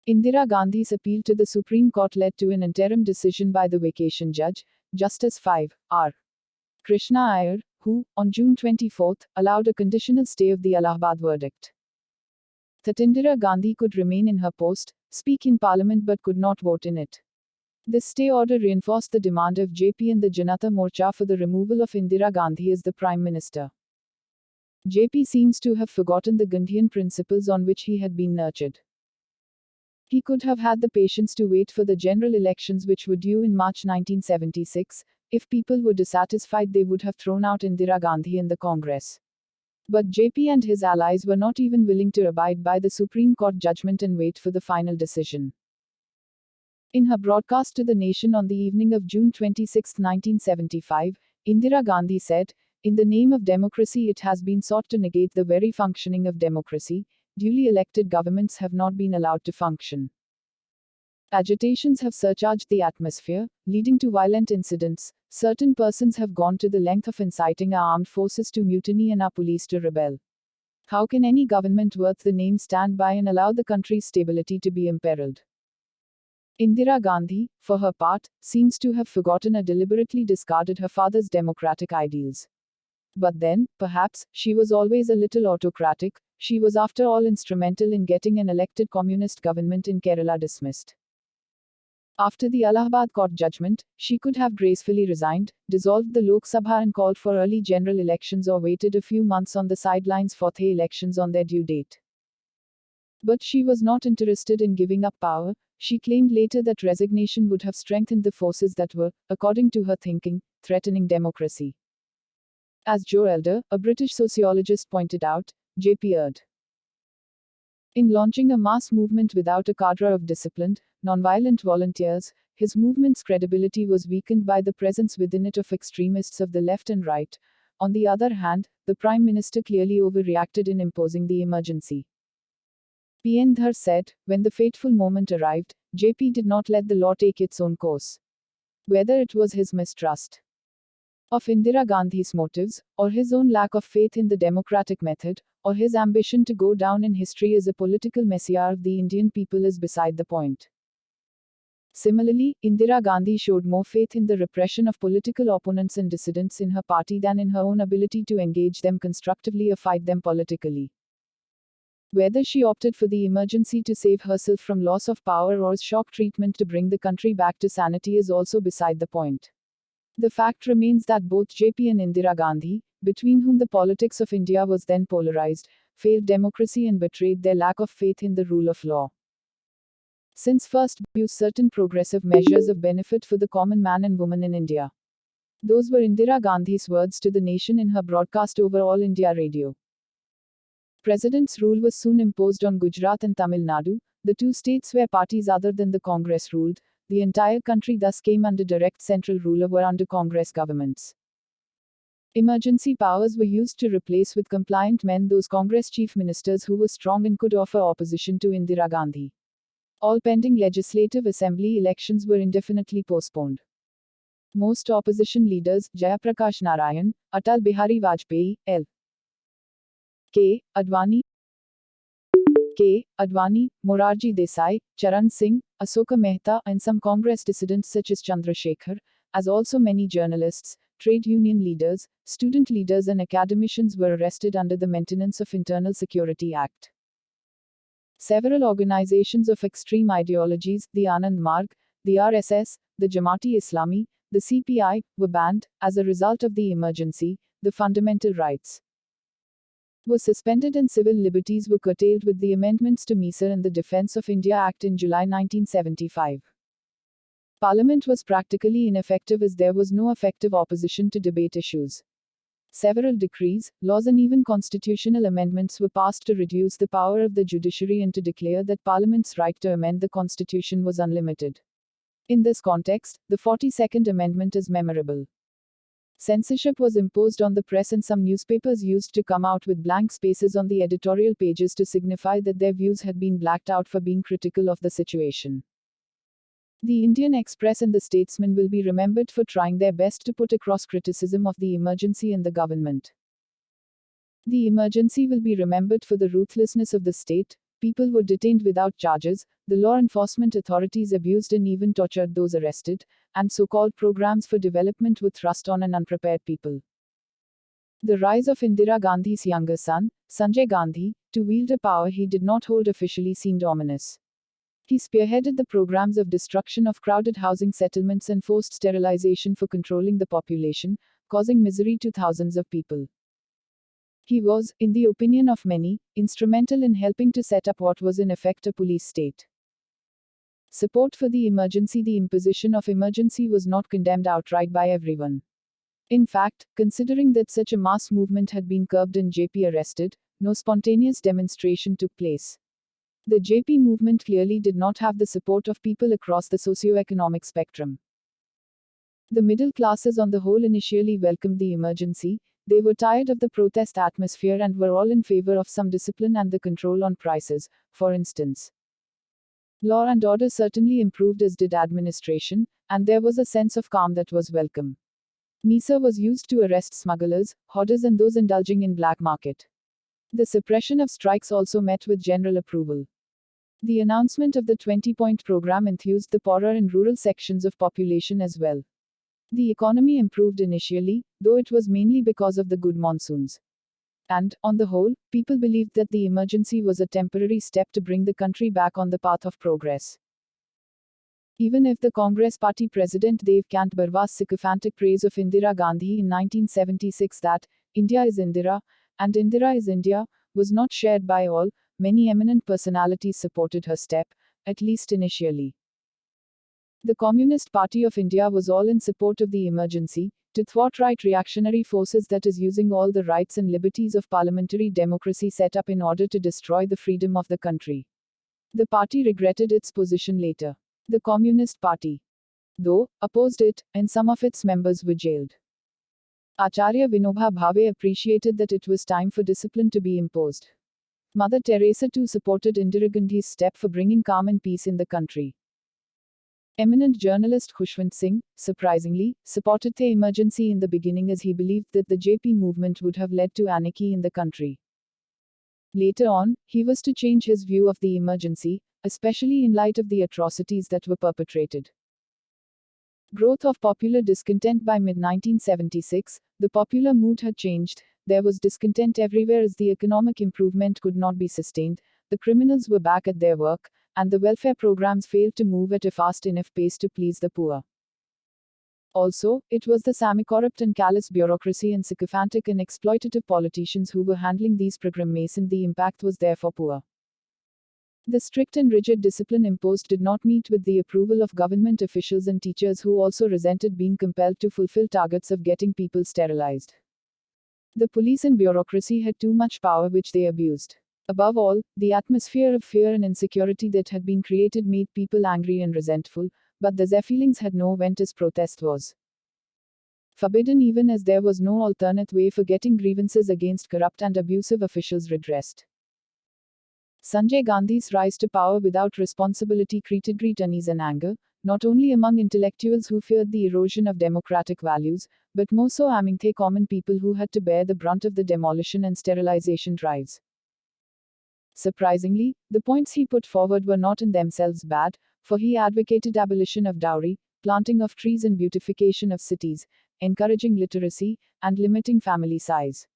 Indira Gandhi's appeal to the Supreme Court led to an interim decision by the vacation judge, Justice 5. R. Krishna Iyer, who, on June 24, allowed a conditional stay of the Allahabad verdict. That Indira Gandhi could remain in her post, speak in parliament but could not vote in it. This stay order reinforced the demand of JP and the Janata Morcha for the removal of Indira Gandhi as the Prime Minister. JP seems to have forgotten the Gandhian principles on which he had been nurtured. He could have had the patience to wait for the general elections which were due in March 1976. If people were dissatisfied, they would have thrown out Indira Gandhi and the Congress. But JP and his allies were not even willing to abide by the Supreme Court judgment and wait for the final decision. In her broadcast to the nation on the evening of June 26, 1975, Indira Gandhi said, "In the name of democracy it has been sought to negate the very functioning of democracy. Duly elected governments have not been allowed to function. Agitations have surcharged the atmosphere, leading to violent incidents. Certain persons have gone to the length of inciting our armed forces to mutiny and our police to rebel. How can any government worth the name stand by and allow the country's stability to be imperiled?" Indira Gandhi, for her part, seems to have forgotten or deliberately discarded her father's democratic ideals. But then, perhaps, she was always a little autocratic. She was after all instrumental in getting an elected communist government in Kerala dismissed. After the Allahabad court judgment, she could have gracefully resigned, dissolved the Lok Sabha and called for early general elections or waited a few months on the sidelines for the elections on their due date. But she was not interested in giving up power. She claimed later that resignation would have strengthened the forces that were, according to her thinking, threatening democracy. As Joe Elder, a British sociologist, pointed out, JP erred in launching a mass movement without a cadre of disciplined, nonviolent volunteers. His movement's credibility was weakened by the presence within it of extremists of the left and right. On the other hand, the Prime Minister clearly overreacted in imposing the emergency. P.N. Dhar said, when the fateful moment arrived, JP did not let the law take its own course. Whether it was his mistrust of Indira Gandhi's motives, or his own lack of faith in the democratic method, or his ambition to go down in history as a political messiah of the Indian people is beside the point. Similarly, Indira Gandhi showed more faith in the repression of political opponents and dissidents in her party than in her own ability to engage them constructively or fight them politically. Whether she opted for the emergency to save herself from loss of power or shock treatment to bring the country back to sanity is also beside the point. The fact remains that both JP and Indira Gandhi, between whom the politics of India was then polarized, failed democracy and betrayed their lack of faith in the rule of law. Since first used certain progressive measures of benefit for the common man and woman in India. Those were Indira Gandhi's words to the nation in her broadcast over All India Radio. President's rule was soon imposed on Gujarat and Tamil Nadu, the two states where parties other than the Congress ruled. the entire country thus came under direct central rule or under Congress governments. Emergency powers were used to replace with compliant men those Congress chief ministers who were strong and could offer opposition to Indira Gandhi. All pending legislative assembly elections were indefinitely postponed. Most opposition leaders, Jayaprakash Narayan, Atal Bihari Vajpayee, L. K. Advani, Morarji Desai, Charan Singh, Asoka Mehta, and some Congress dissidents such as Chandrasekhar, as also many journalists, trade union leaders, student leaders, and academicians were arrested under the Maintenance of Internal Security Act. Several organizations of extreme ideologies, the Anand Marg, the RSS, the Jamaat-e-Islami, the CPI, were banned. As a result of the emergency, the fundamental rights were suspended and civil liberties were curtailed with the amendments to MISA and the Defense of India Act in July 1975. Parliament was practically ineffective as there was no effective opposition to debate issues. Several decrees, laws, and even constitutional amendments were passed to reduce the power of the judiciary and to declare that Parliament's right to amend the constitution was unlimited. In this context, the 42nd Amendment is memorable. Censorship was imposed on the press, and some newspapers used to come out with blank spaces on the editorial pages to signify that their views had been blacked out for being critical of the situation. The Indian Express and the Statesman will be remembered for trying their best to put across criticism of the emergency and the government. The emergency will be remembered for the ruthlessness of the state. People were detained without charges, the law enforcement authorities abused and even tortured those arrested, and so-called programs for development were thrust on an unprepared people. The rise of Indira Gandhi's younger son, Sanjay Gandhi, to wield a power he did not hold officially seemed ominous. He spearheaded the programs of destruction of crowded housing settlements and forced sterilization for controlling the population, causing misery to thousands of people. He was, in the opinion of many, instrumental in helping to set up what was in effect a police state. Support for the emergency. The imposition of emergency was not condemned outright by everyone. In fact, considering that such a mass movement had been curbed and JP arrested, no spontaneous demonstration took place. The JP movement clearly did not have the support of people across the socio-economic spectrum. The middle classes on the whole initially welcomed the emergency. They were tired of the protest atmosphere and were all in favor of some discipline and the control on prices, for instance. Law and order certainly improved, as did administration, and there was a sense of calm that was welcome. MISA was used to arrest smugglers, hoarders, and those indulging in black market. The suppression of strikes also met with general approval. The announcement of the 20-point program enthused the poorer and rural sections of population as well. The economy improved initially, though it was mainly because of the good monsoons. And, on the whole, people believed that the emergency was a temporary step to bring the country back on the path of progress. Even if the Congress Party President Devkant Barwa's sycophantic praise of Indira Gandhi in 1976 that, India is Indira, and Indira is India, was not shared by all, many eminent personalities supported her step, at least initially. The Communist Party of India was all in support of the emergency, to thwart right reactionary forces, that is, using all the rights and liberties of parliamentary democracy set up in order to destroy the freedom of the country. The party regretted its position later. The Communist Party, though, opposed it, and some of its members were jailed. Acharya Vinoba Bhave appreciated that it was time for discipline to be imposed. Mother Teresa too supported Indira Gandhi's step for bringing calm and peace in the country. Eminent journalist Khushwant Singh, surprisingly, supported the emergency in the beginning, as he believed that the JP movement would have led to anarchy in the country. Later on, he was to change his view of the emergency, especially in light of the atrocities that were perpetrated. Growth of popular discontent. By mid-1976, the popular mood had changed. There was discontent everywhere as the economic improvement could not be sustained, the criminals were back at their work, and the welfare programs failed to move at a fast enough pace to please the poor. Also, it was the semi-corrupt and callous bureaucracy and sycophantic and exploitative politicians who were handling these programs, and the impact was therefore poor. The strict and rigid discipline imposed did not meet with the approval of government officials and teachers, who also resented being compelled to fulfill targets of getting people sterilized. The police and bureaucracy had too much power, which they abused. Above all, the atmosphere of fear and insecurity that had been created made people angry and resentful, but the Zephilings had no vent as protest was forbidden, even as there was no alternate way for getting grievances against corrupt and abusive officials redressed. Sanjay Gandhi's rise to power without responsibility created great unease and anger, not only among intellectuals who feared the erosion of democratic values, but more so among the common people who had to bear the brunt of the demolition and sterilization drives. Surprisingly, the points he put forward were not in themselves bad, for he advocated abolition of dowry, planting of trees and beautification of cities, encouraging literacy, and limiting family size.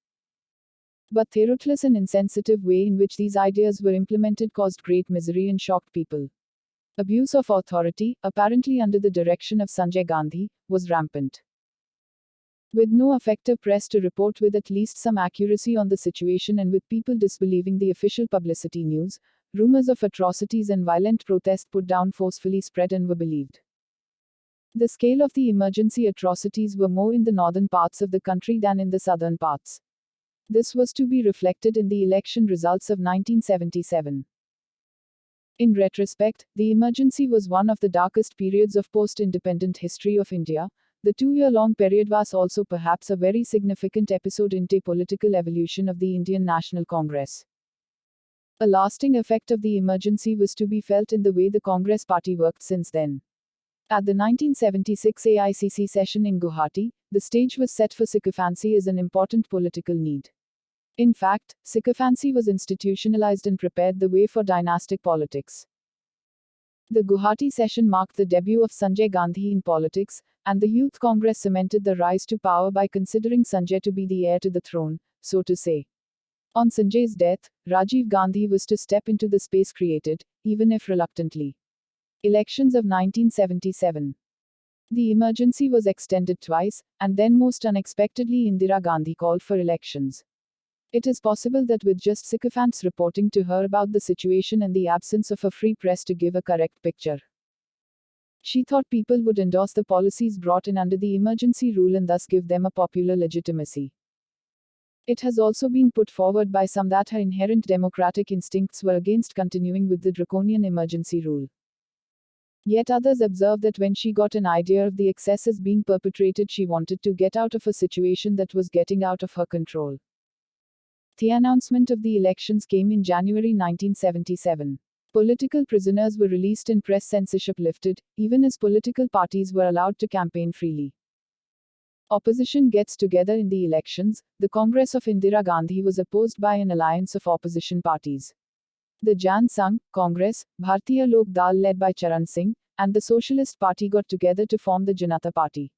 But the ruthless and insensitive way in which these ideas were implemented caused great misery and shocked people. Abuse of authority, apparently under the direction of Sanjay Gandhi, was rampant. With no effective press to report with at least some accuracy on the situation, and with people disbelieving the official publicity news, rumors of atrocities and violent protest put down forcefully spread and were believed. The scale of the emergency atrocities were more in the northern parts of the country than in the southern parts. This was to be reflected in the election results of 1977. In retrospect, the emergency was one of the darkest periods of post-independent history of India. The 2-year-long period was also perhaps a very significant episode in the political evolution of the Indian National Congress. A lasting effect of the emergency was to be felt in the way the Congress party worked since then. At the 1976 AICC session in Guwahati, the stage was set for sycophancy as an important political need. In fact, sycophancy was institutionalized and prepared the way for dynastic politics. The Guwahati session marked the debut of Sanjay Gandhi in politics, and the Youth Congress cemented the rise to power by considering Sanjay to be the heir to the throne, so to say. On Sanjay's death, Rajiv Gandhi was to step into the space created, even if reluctantly. Elections of 1977. The emergency was extended twice, and then most unexpectedly Indira Gandhi called for elections. It is possible that with just sycophants reporting to her about the situation and the absence of a free press to give a correct picture, she thought people would endorse the policies brought in under the emergency rule and thus give them a popular legitimacy. It has also been put forward by some that her inherent democratic instincts were against continuing with the draconian emergency rule. Yet others observe that when she got an idea of the excesses being perpetrated, she wanted to get out of a situation that was getting out of her control. The announcement of the elections came in January 1977. Political prisoners were released and press censorship lifted, even as political parties were allowed to campaign freely. Opposition gets together in the elections. The Congress of Indira Gandhi was opposed by an alliance of opposition parties. The Jan Sangh Congress, Bharatiya Lok Dal led by Charan Singh, and the Socialist Party got together to form the Janata Party.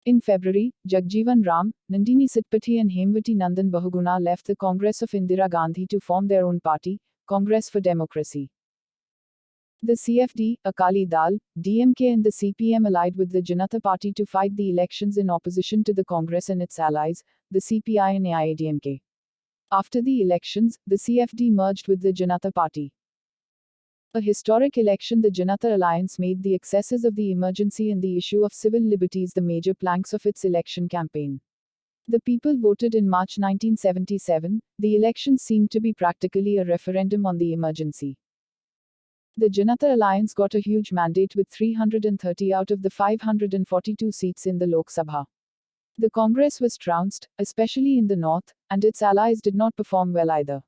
In February, Jagjeevan Ram, Nandini Satpathy and Hemwati Nandan Bahuguna left the Congress of Indira Gandhi to form their own party, Congress for Democracy. The CFD, Akali Dal, DMK and the CPM allied with the Janata Party to fight the elections in opposition to the Congress and its allies, the CPI and AIADMK. After the elections, the CFD merged with the Janata Party. A historic election, the Janata Alliance made the excesses of the emergency and the issue of civil liberties the major planks of its election campaign. The people voted in March 1977. The elections seemed to be practically a referendum on the emergency. The Janata Alliance got a huge mandate with 330 out of the 542 seats in the Lok Sabha. The Congress was trounced, especially in the north, and its allies did not perform well either.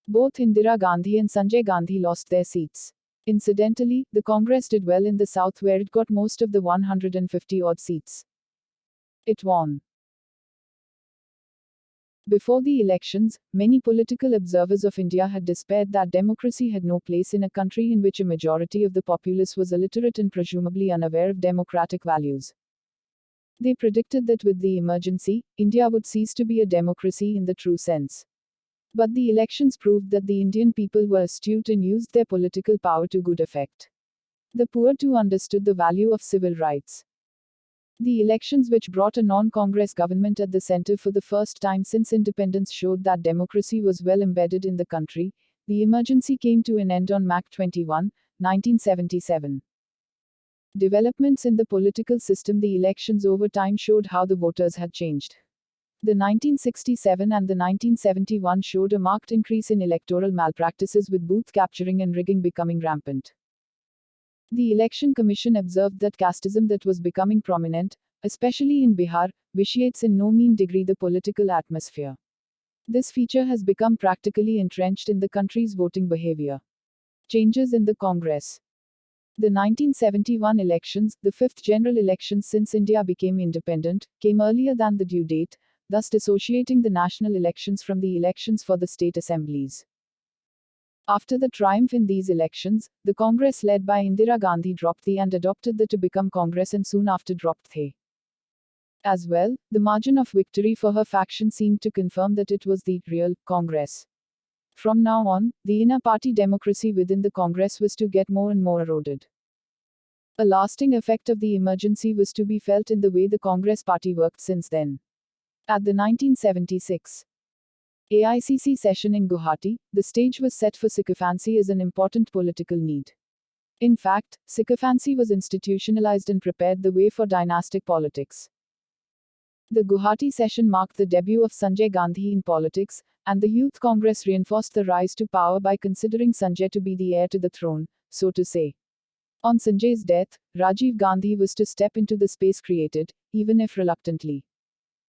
Both Indira Gandhi and Sanjay Gandhi lost their seats. Incidentally, the Congress did well in the south where it got most of the 150-odd seats. It won. Before the elections, many political observers of India had despaired that democracy had no place in a country in which a majority of the populace was illiterate and presumably unaware of democratic values. They predicted that with the emergency, India would cease to be a democracy in the true sense. But the elections proved that the Indian people were astute and used their political power to good effect. The poor too understood the value of civil rights. The elections, which brought a non-Congress government at the center for the first time since independence, showed that democracy was well embedded in the country. The emergency came to an end on May 21, 1977. Developments in the political system. The elections over time showed how the voters had changed. The 1967 and the 1971 showed a marked increase in electoral malpractices, with booth capturing and rigging becoming rampant. The Election Commission observed that casteism that was becoming prominent, especially in Bihar, vitiates in no mean degree the political atmosphere. This feature has become practically entrenched in the country's voting behavior. Changes in the Congress. The 1971 elections, the fifth general election since India became independent, came earlier than the due date, thus dissociating the national elections from the elections for the state assemblies. After the triumph in these elections, the Congress led by Indira Gandhi dropped the and adopted the to become Congress and soon after dropped the. As well, the margin of victory for her faction seemed to confirm that it was the real Congress. From now on, the inner party democracy within the Congress was to get more and more eroded. A lasting effect of the emergency was to be felt in the way the Congress party worked since then. At the 1976 AICC session in Guwahati, the stage was set for sycophancy as an important political need. In fact, sycophancy was institutionalized and prepared the way for dynastic politics. The Guwahati session marked the debut of Sanjay Gandhi in politics, and the Youth Congress reinforced the rise to power by considering Sanjay to be the heir to the throne, so to say. On Sanjay's death, Rajiv Gandhi was to step into the space created, even if reluctantly.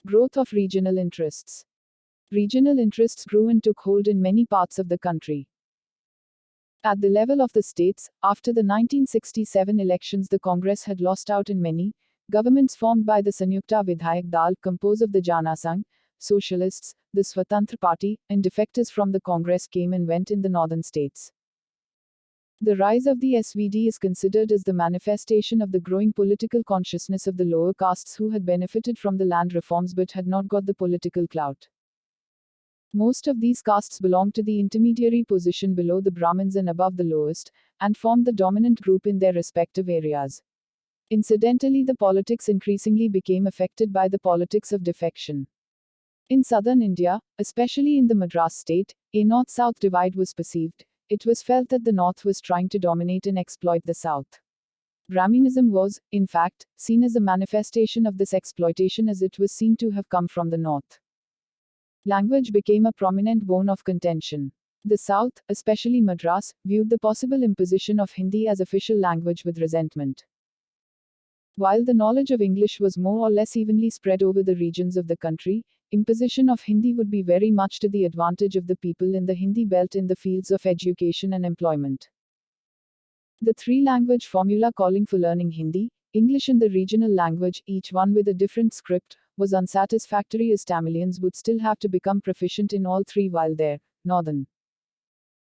Growth of regional interests. Regional interests grew and took hold in many parts of the country. At the level of the states, after the 1967 elections, the Congress had lost out in many governments formed by the Sanyukta Vidhayak Dal, composed of the Jana Sangh, Socialists, the Swatantra Party, and defectors from the Congress came and went in the northern states. The rise of the SVD is considered as the manifestation of the growing political consciousness of the lower castes who had benefited from the land reforms but had not got the political clout. Most of these castes belonged to the intermediary position below the Brahmins and above the lowest, and formed the dominant group in their respective areas. Incidentally, the politics increasingly became affected by the politics of defection. In southern India, especially in the Madras state, a north-south divide was perceived. It was felt that the north was trying to dominate and exploit the south. Brahminism was, in fact, seen as a manifestation of this exploitation as it was seen to have come from the north. Language became a prominent bone of contention. The South, especially Madras, viewed the possible imposition of Hindi as official language with resentment. While the knowledge of English was more or less evenly spread over the regions of the country, imposition of Hindi would be very much to the advantage of the people in the Hindi belt in the fields of education and employment. The three-language formula calling for learning Hindi, English and the regional language, each one with a different script, was unsatisfactory as Tamilians would still have to become proficient in all three while their northern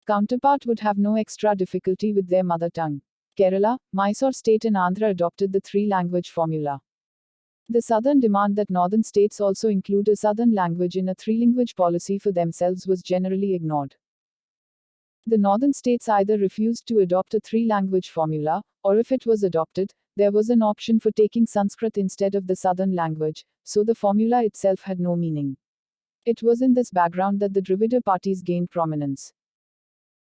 counterpart would have no extra difficulty with their mother tongue. Kerala, Mysore state and Andhra adopted the three-language formula. The southern demand that northern states also include a southern language in a three-language policy for themselves was generally ignored. The northern states either refused to adopt a three-language formula, or if it was adopted, there was an option for taking Sanskrit instead of the southern language, so the formula itself had no meaning. It was in this background that the Dravida parties gained prominence.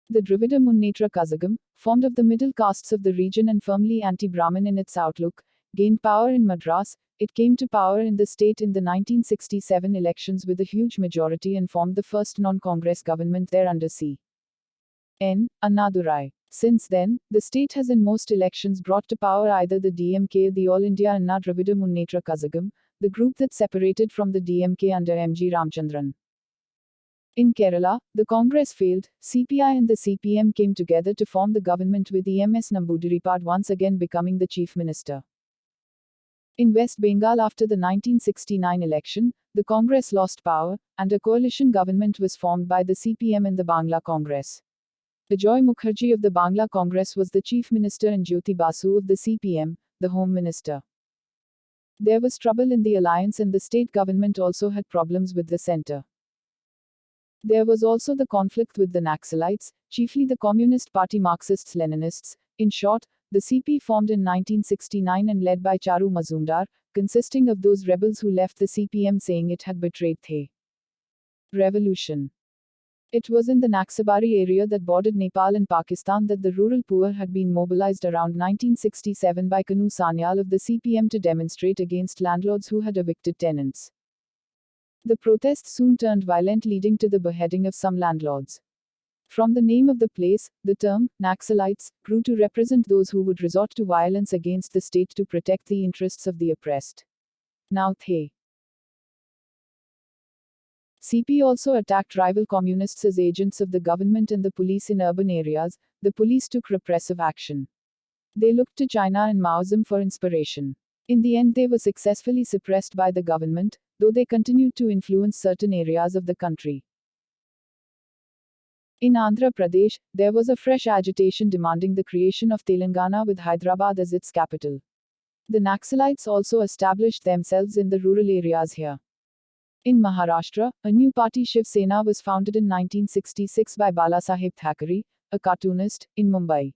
The Dravida Munnetra Kazhagam, formed of the middle castes of the region and firmly anti-Brahmin in its outlook, gained power in Madras. It came to power in the state in the 1967 elections with a huge majority and formed the first non-Congress government there under C. N. Annadurai. Since then, the state has in most elections brought to power either the DMK or the All India Anna Dravida Munnetra Kazhagam, the group that separated from the DMK under M.G. Ramchandran. In Kerala, the Congress failed, CPI and the CPM came together to form the government with EMS Namboodiripad once again becoming the chief minister. In West Bengal after the 1969 election, the Congress lost power, and a coalition government was formed by the CPM and the Bangla Congress. Ajoy Mukherjee of the Bangla Congress was the chief minister and Jyoti Basu of the CPM, the home minister. There was trouble in the alliance and the state government also had problems with the centre. There was also the conflict with the Naxalites, chiefly the Communist Party Marxists-Leninists. In short, the CP formed in 1969 and led by Charu Mazumdar, consisting of those rebels who left the CPM saying it had betrayed the revolution. It was in the Naxabari area that bordered Nepal and Pakistan that the rural poor had been mobilized around 1967 by Kanu Sanyal of the CPM to demonstrate against landlords who had evicted tenants. The protests soon turned violent, leading to the beheading of some landlords. From the name of the place, the term, Naxalites, grew to represent those who would resort to violence against the state to protect the interests of the oppressed. Now they. CP also attacked rival communists as agents of the government and the police in urban areas. The police took repressive action. They looked to China and Maoism for inspiration. In the end, they were successfully suppressed by the government, though they continued to influence certain areas of the country. In Andhra Pradesh, there was a fresh agitation demanding the creation of Telangana with Hyderabad as its capital. The Naxalites also established themselves in the rural areas here. In Maharashtra, a new party Shiv Sena was founded in 1966 by Balasaheb Thackeray, a cartoonist, in Mumbai.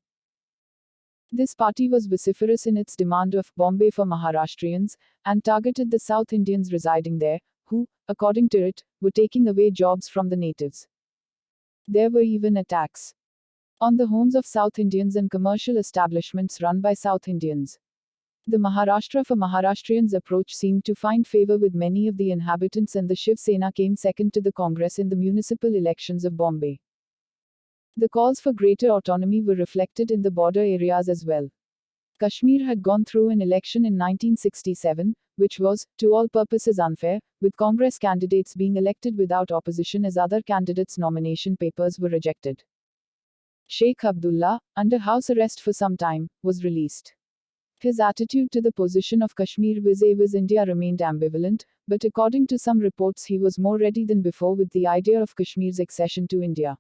This party was vociferous in its demand of Bombay for Maharashtrians, and targeted the South Indians residing there, who, according to it, were taking away jobs from the natives. There were even attacks on the homes of South Indians and commercial establishments run by South Indians. The Maharashtra for Maharashtrians approach seemed to find favor with many of the inhabitants, and the Shiv Sena came second to the Congress in the municipal elections of Bombay. The calls for greater autonomy were reflected in the border areas as well. Kashmir had gone through an election in 1967, which was, to all purposes, unfair, with Congress candidates being elected without opposition as other candidates' nomination papers were rejected. Sheikh Abdullah, under house arrest for some time, was released. His attitude to the position of Kashmir vis-a-vis India remained ambivalent, but according to some reports he was more ready than before with the idea of Kashmir's accession to India.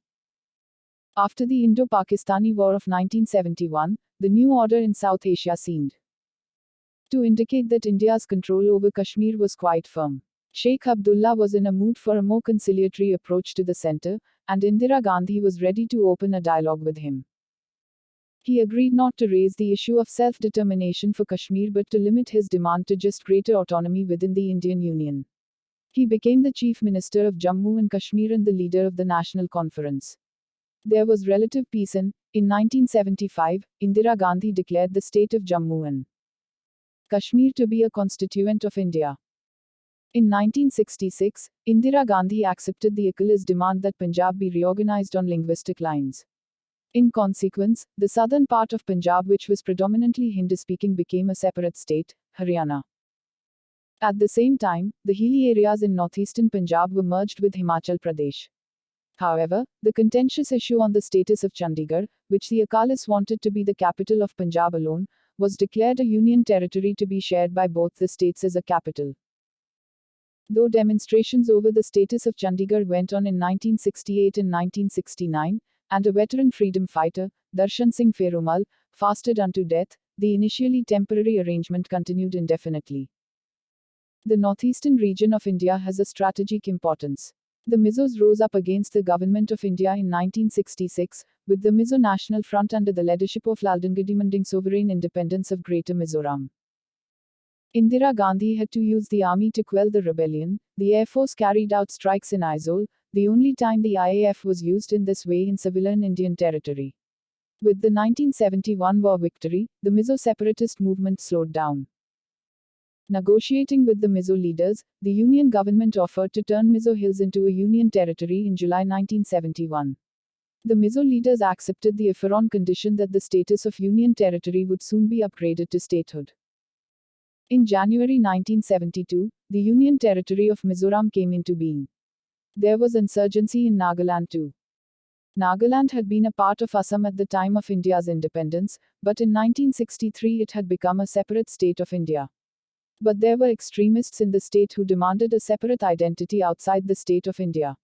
After the Indo-Pakistani War of 1971, the new order in South Asia seemed to indicate that India's control over Kashmir was quite firm. Sheikh Abdullah was in a mood for a more conciliatory approach to the center, and Indira Gandhi was ready to open a dialogue with him. He agreed not to raise the issue of self-determination for Kashmir but to limit his demand to just greater autonomy within the Indian Union. He became the Chief Minister of Jammu and Kashmir and the leader of the National Conference. There was relative peace and, in 1975, Indira Gandhi declared the state of Jammu and Kashmir to be a constituent of India. In 1966, Indira Gandhi accepted the Achilles demand that Punjab be reorganized on linguistic lines. In consequence, the southern part of Punjab, which was predominantly Hindi-speaking, became a separate state, Haryana. At the same time, the hilly areas in northeastern Punjab were merged with Himachal Pradesh. However, the contentious issue on the status of Chandigarh, which the Akalis wanted to be the capital of Punjab alone, was declared a union territory to be shared by both the states as a capital. Though demonstrations over the status of Chandigarh went on in 1968 and 1969, and a veteran freedom fighter, Darshan Singh Perumal, fasted unto death, the initially temporary arrangement continued indefinitely. The northeastern region of India has a strategic importance. The Mizos rose up against the government of India in 1966, with the Mizo National Front under the leadership of Lal Gangadhi demanding sovereign independence of Greater Mizoram. Indira Gandhi had to use the army to quell the rebellion. The Air Force carried out strikes in Aizawl, the only time the IAF was used in this way in civilian Indian territory. With the 1971 war victory, the Mizo separatist movement slowed down. Negotiating with the Mizo leaders, the Union government offered to turn Mizo Hills into a Union territory in July 1971. The Mizo leaders accepted the offer on condition that the status of Union territory would soon be upgraded to statehood. In January 1972, the Union territory of Mizoram came into being. There was insurgency in Nagaland too. Nagaland had been a part of Assam at the time of India's independence, but in 1963 it had become a separate state of India. But there were extremists in the state who demanded a separate identity outside the state of India.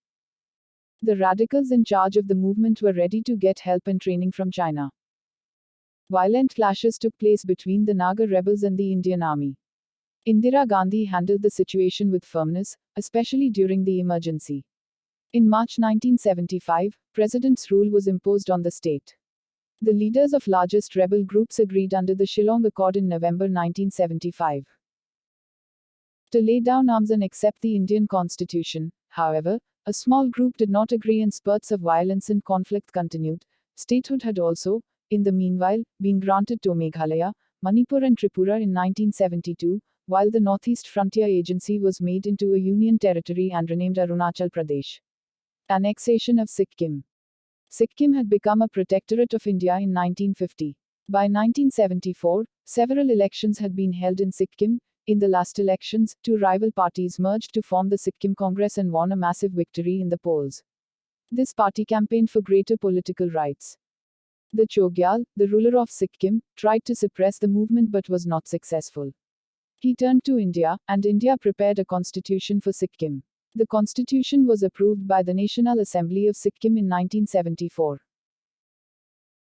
The radicals in charge of the movement were ready to get help and training from China. Violent clashes took place between the Naga rebels and the Indian army. Indira Gandhi handled the situation with firmness, especially during the emergency. In March 1975, President's rule was imposed on the state. The leaders of largest rebel groups agreed under the Shillong Accord in November 1975 to lay down arms and accept the Indian constitution. However, a small group did not agree and spurts of violence and conflict continued. Statehood had also, in the meanwhile, been granted to Meghalaya, Manipur and Tripura in 1972, while the Northeast Frontier Agency was made into a union territory and renamed Arunachal Pradesh. Annexation of Sikkim. Sikkim had become a protectorate of India in 1950. By 1974, several elections had been held in Sikkim. In the last elections, two rival parties merged to form the Sikkim Congress and won a massive victory in the polls. This party campaigned for greater political rights. The Chogyal, the ruler of Sikkim, tried to suppress the movement but was not successful. He turned to India, and India prepared a constitution for Sikkim. The constitution was approved by the National Assembly of Sikkim in 1974.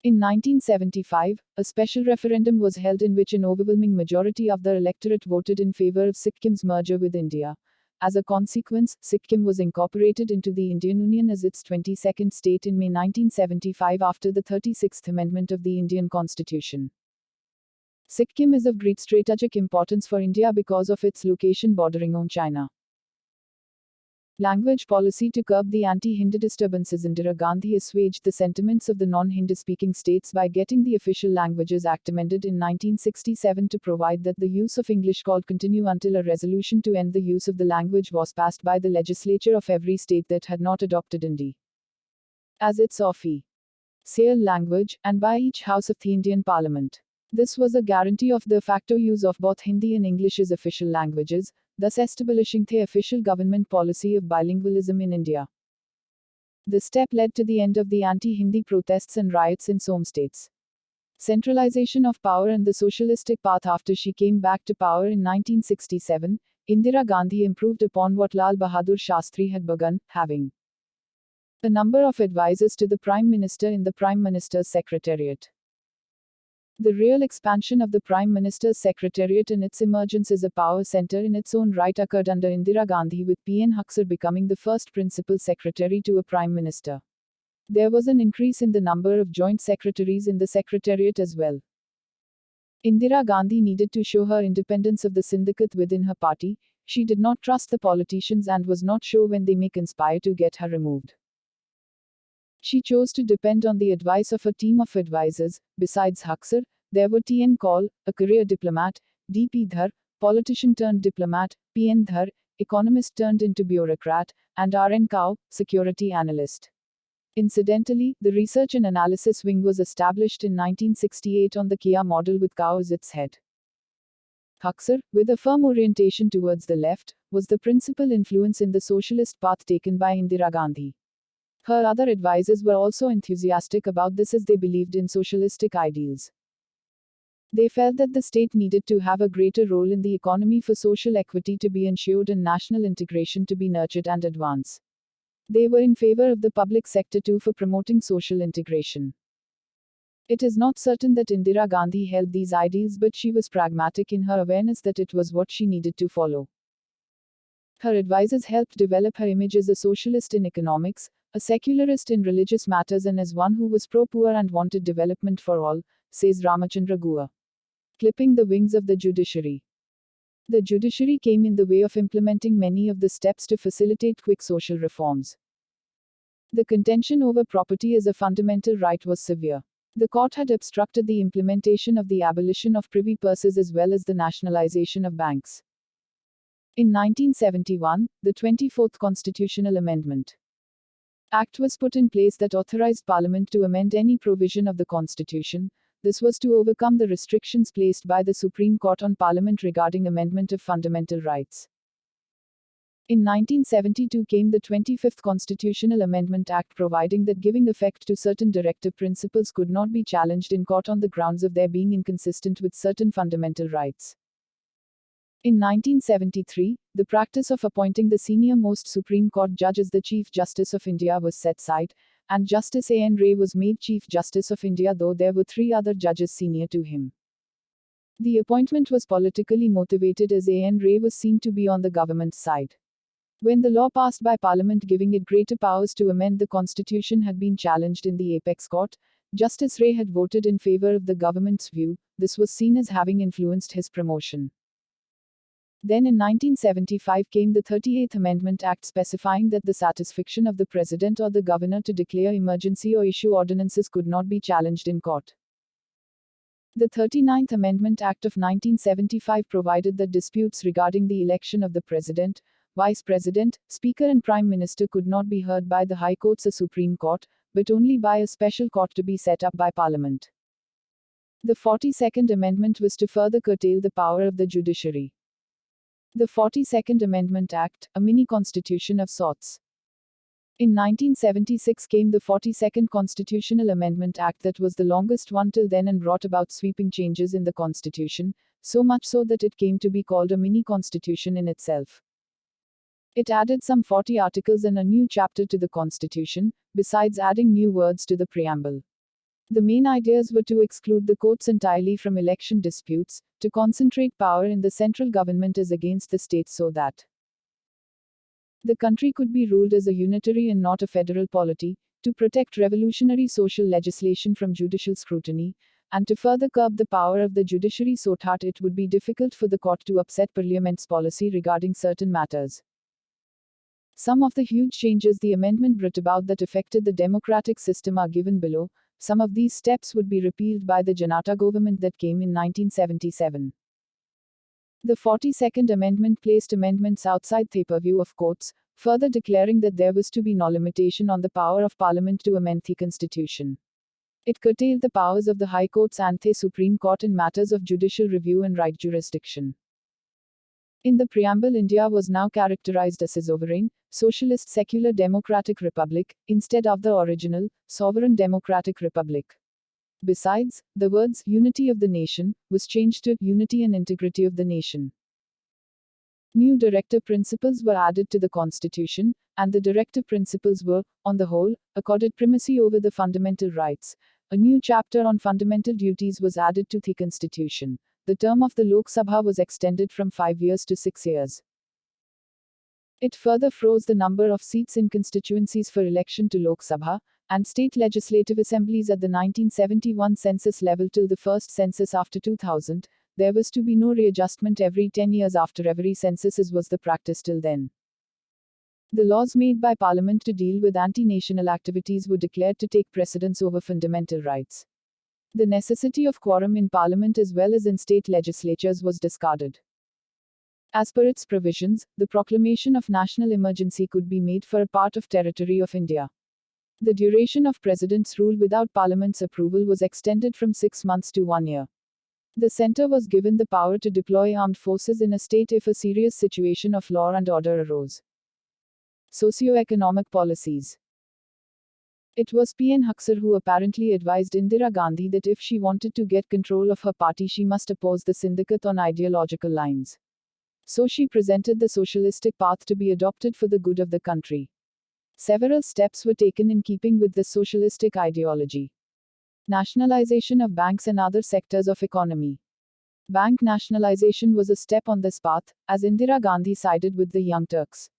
In 1975, a special referendum was held in which an overwhelming majority of the electorate voted in favor of Sikkim's merger with India. As a consequence, Sikkim was incorporated into the Indian Union as its 22nd state in May 1975 after the 36th Amendment of the Indian Constitution. Sikkim is of great strategic importance for India because of its location bordering on China. Language policy to curb the anti-Hindu disturbances. Indira Gandhi assuaged the sentiments of the non-Hindi-speaking states by getting the Official Languages Act amended in 1967 to provide that the use of English could continue until a resolution to end the use of the language was passed by the legislature of every state that had not adopted Hindi as its official language, and by each house of the Indian Parliament. This was a guarantee of the de facto use of both Hindi and English as official languages, thus establishing the official government policy of bilingualism in India. The step led to the end of the anti-Hindi protests and riots in some states. Centralization of power and the socialistic path. After she came back to power in 1967, Indira Gandhi improved upon what Lal Bahadur Shastri had begun, having a number of advisors to the Prime Minister in the Prime Minister's Secretariat. The real expansion of the Prime Minister's Secretariat and its emergence as a power center in its own right occurred under Indira Gandhi, with P.N. Huxar becoming the first principal secretary to a Prime Minister. There was an increase in the number of joint secretaries in the Secretariat as well. Indira Gandhi needed to show her independence of the syndicate within her party. She did not trust the politicians and was not sure when they may conspire to get her removed. She chose to depend on the advice of a team of advisors. Besides Huxar, there were T.N. Kaul, a career diplomat, D.P. Dhar, politician turned diplomat, P.N. Dhar, economist turned into bureaucrat, and R.N. Kao, security analyst. Incidentally, the Research and Analysis Wing was established in 1968 on the Kia model with Kao as its head. Huxar, with a firm orientation towards the left, was the principal influence in the socialist path taken by Indira Gandhi. Her other advisors were also enthusiastic about this as they believed in socialistic ideals. They felt that the state needed to have a greater role in the economy for social equity to be ensured and national integration to be nurtured and advance. They were in favor of the public sector too for promoting social integration. It is not certain that Indira Gandhi held these ideals, but she was pragmatic in her awareness that it was what she needed to follow. Her advisors helped develop her image as a socialist in economics, a secularist in religious matters, and as one who was pro-poor and wanted development for all, says Ramachandra Gua. Clipping the wings of the judiciary. The judiciary came in the way of implementing many of the steps to facilitate quick social reforms. The contention over property as a fundamental right was severe. The court had obstructed the implementation of the abolition of privy purses as well as the nationalization of banks. In 1971, the 24th Constitutional Amendment Act was put in place that authorized Parliament to amend any provision of the Constitution. This was to overcome the restrictions placed by the Supreme Court on Parliament regarding amendment of fundamental rights. In 1972 came the 25th Constitutional Amendment Act, providing that giving effect to certain directive principles could not be challenged in court on the grounds of their being inconsistent with certain fundamental rights. In 1973, the practice of appointing the senior-most Supreme Court judge as the Chief Justice of India was set aside, and Justice A.N. Ray was made Chief Justice of India, though there were 3 other judges senior to him. The appointment was politically motivated as A.N. Ray was seen to be on the government's side. When the law passed by Parliament giving it greater powers to amend the Constitution had been challenged in the Apex Court, Justice Ray had voted in favor of the government's view. This was seen as having influenced his promotion. Then in 1975 came the 38th Amendment Act, specifying that the satisfaction of the President or the Governor to declare emergency or issue ordinances could not be challenged in court. The 39th Amendment Act of 1975 provided that disputes regarding the election of the President, Vice President, Speaker and Prime Minister could not be heard by the High Court's Supreme Court, but only by a special court to be set up by Parliament. The 42nd Amendment was to further curtail the power of the judiciary. The 42nd Amendment Act, a mini-constitution of sorts. In 1976 came the 42nd Constitutional Amendment Act that was the longest one till then and brought about sweeping changes in the Constitution, so much so that it came to be called a mini-constitution in itself. It added some 40 articles and a new chapter to the Constitution, besides adding new words to the preamble. The main ideas were to exclude the courts entirely from election disputes, to concentrate power in the central government as against the states so that the country could be ruled as a unitary and not a federal polity, to protect revolutionary social legislation from judicial scrutiny, and to further curb the power of the judiciary so that it would be difficult for the court to upset Parliament's policy regarding certain matters. Some of the huge changes the amendment brought about that affected the democratic system are given below. Some of these steps would be repealed by the Janata government that came in 1977. The 42nd Amendment placed amendments outside the purview of courts, further declaring that there was to be no limitation on the power of Parliament to amend the Constitution. It curtailed the powers of the High Courts and the Supreme Court in matters of judicial review and right jurisdiction. In the preamble, India was now characterized as a sovereign, socialist secular democratic republic, instead of the original, sovereign democratic republic. Besides, the words, unity of the nation, was changed to unity and integrity of the nation. New directive principles were added to the Constitution, and the directive principles were, on the whole, accorded primacy over the fundamental rights. A new chapter on fundamental duties was added to the Constitution. The term of the Lok Sabha was extended from 5 years to 6 years. It further froze the number of seats in constituencies for election to Lok Sabha and state legislative assemblies at the 1971 census level till the first census after 2000. There was to be no readjustment every 10 years after every census, as was the practice till then. The laws made by Parliament to deal with anti-national activities were declared to take precedence over fundamental rights. The necessity of quorum in Parliament as well as in state legislatures was discarded. As per its provisions, the proclamation of national emergency could be made for a part of territory of India. The duration of President's rule without Parliament's approval was extended from 6 months to 1 year. The centre was given the power to deploy armed forces in a state if a serious situation of law and order arose. Socio-economic policies. It was P.N. Huxar who apparently advised Indira Gandhi that if she wanted to get control of her party, she must oppose the syndicate on ideological lines. So she presented the socialistic path to be adopted for the good of the country. Several steps were taken in keeping with this socialistic ideology. Nationalization of banks and other sectors of economy. Bank nationalization was a step on this path, as Indira Gandhi sided with the Young Turks.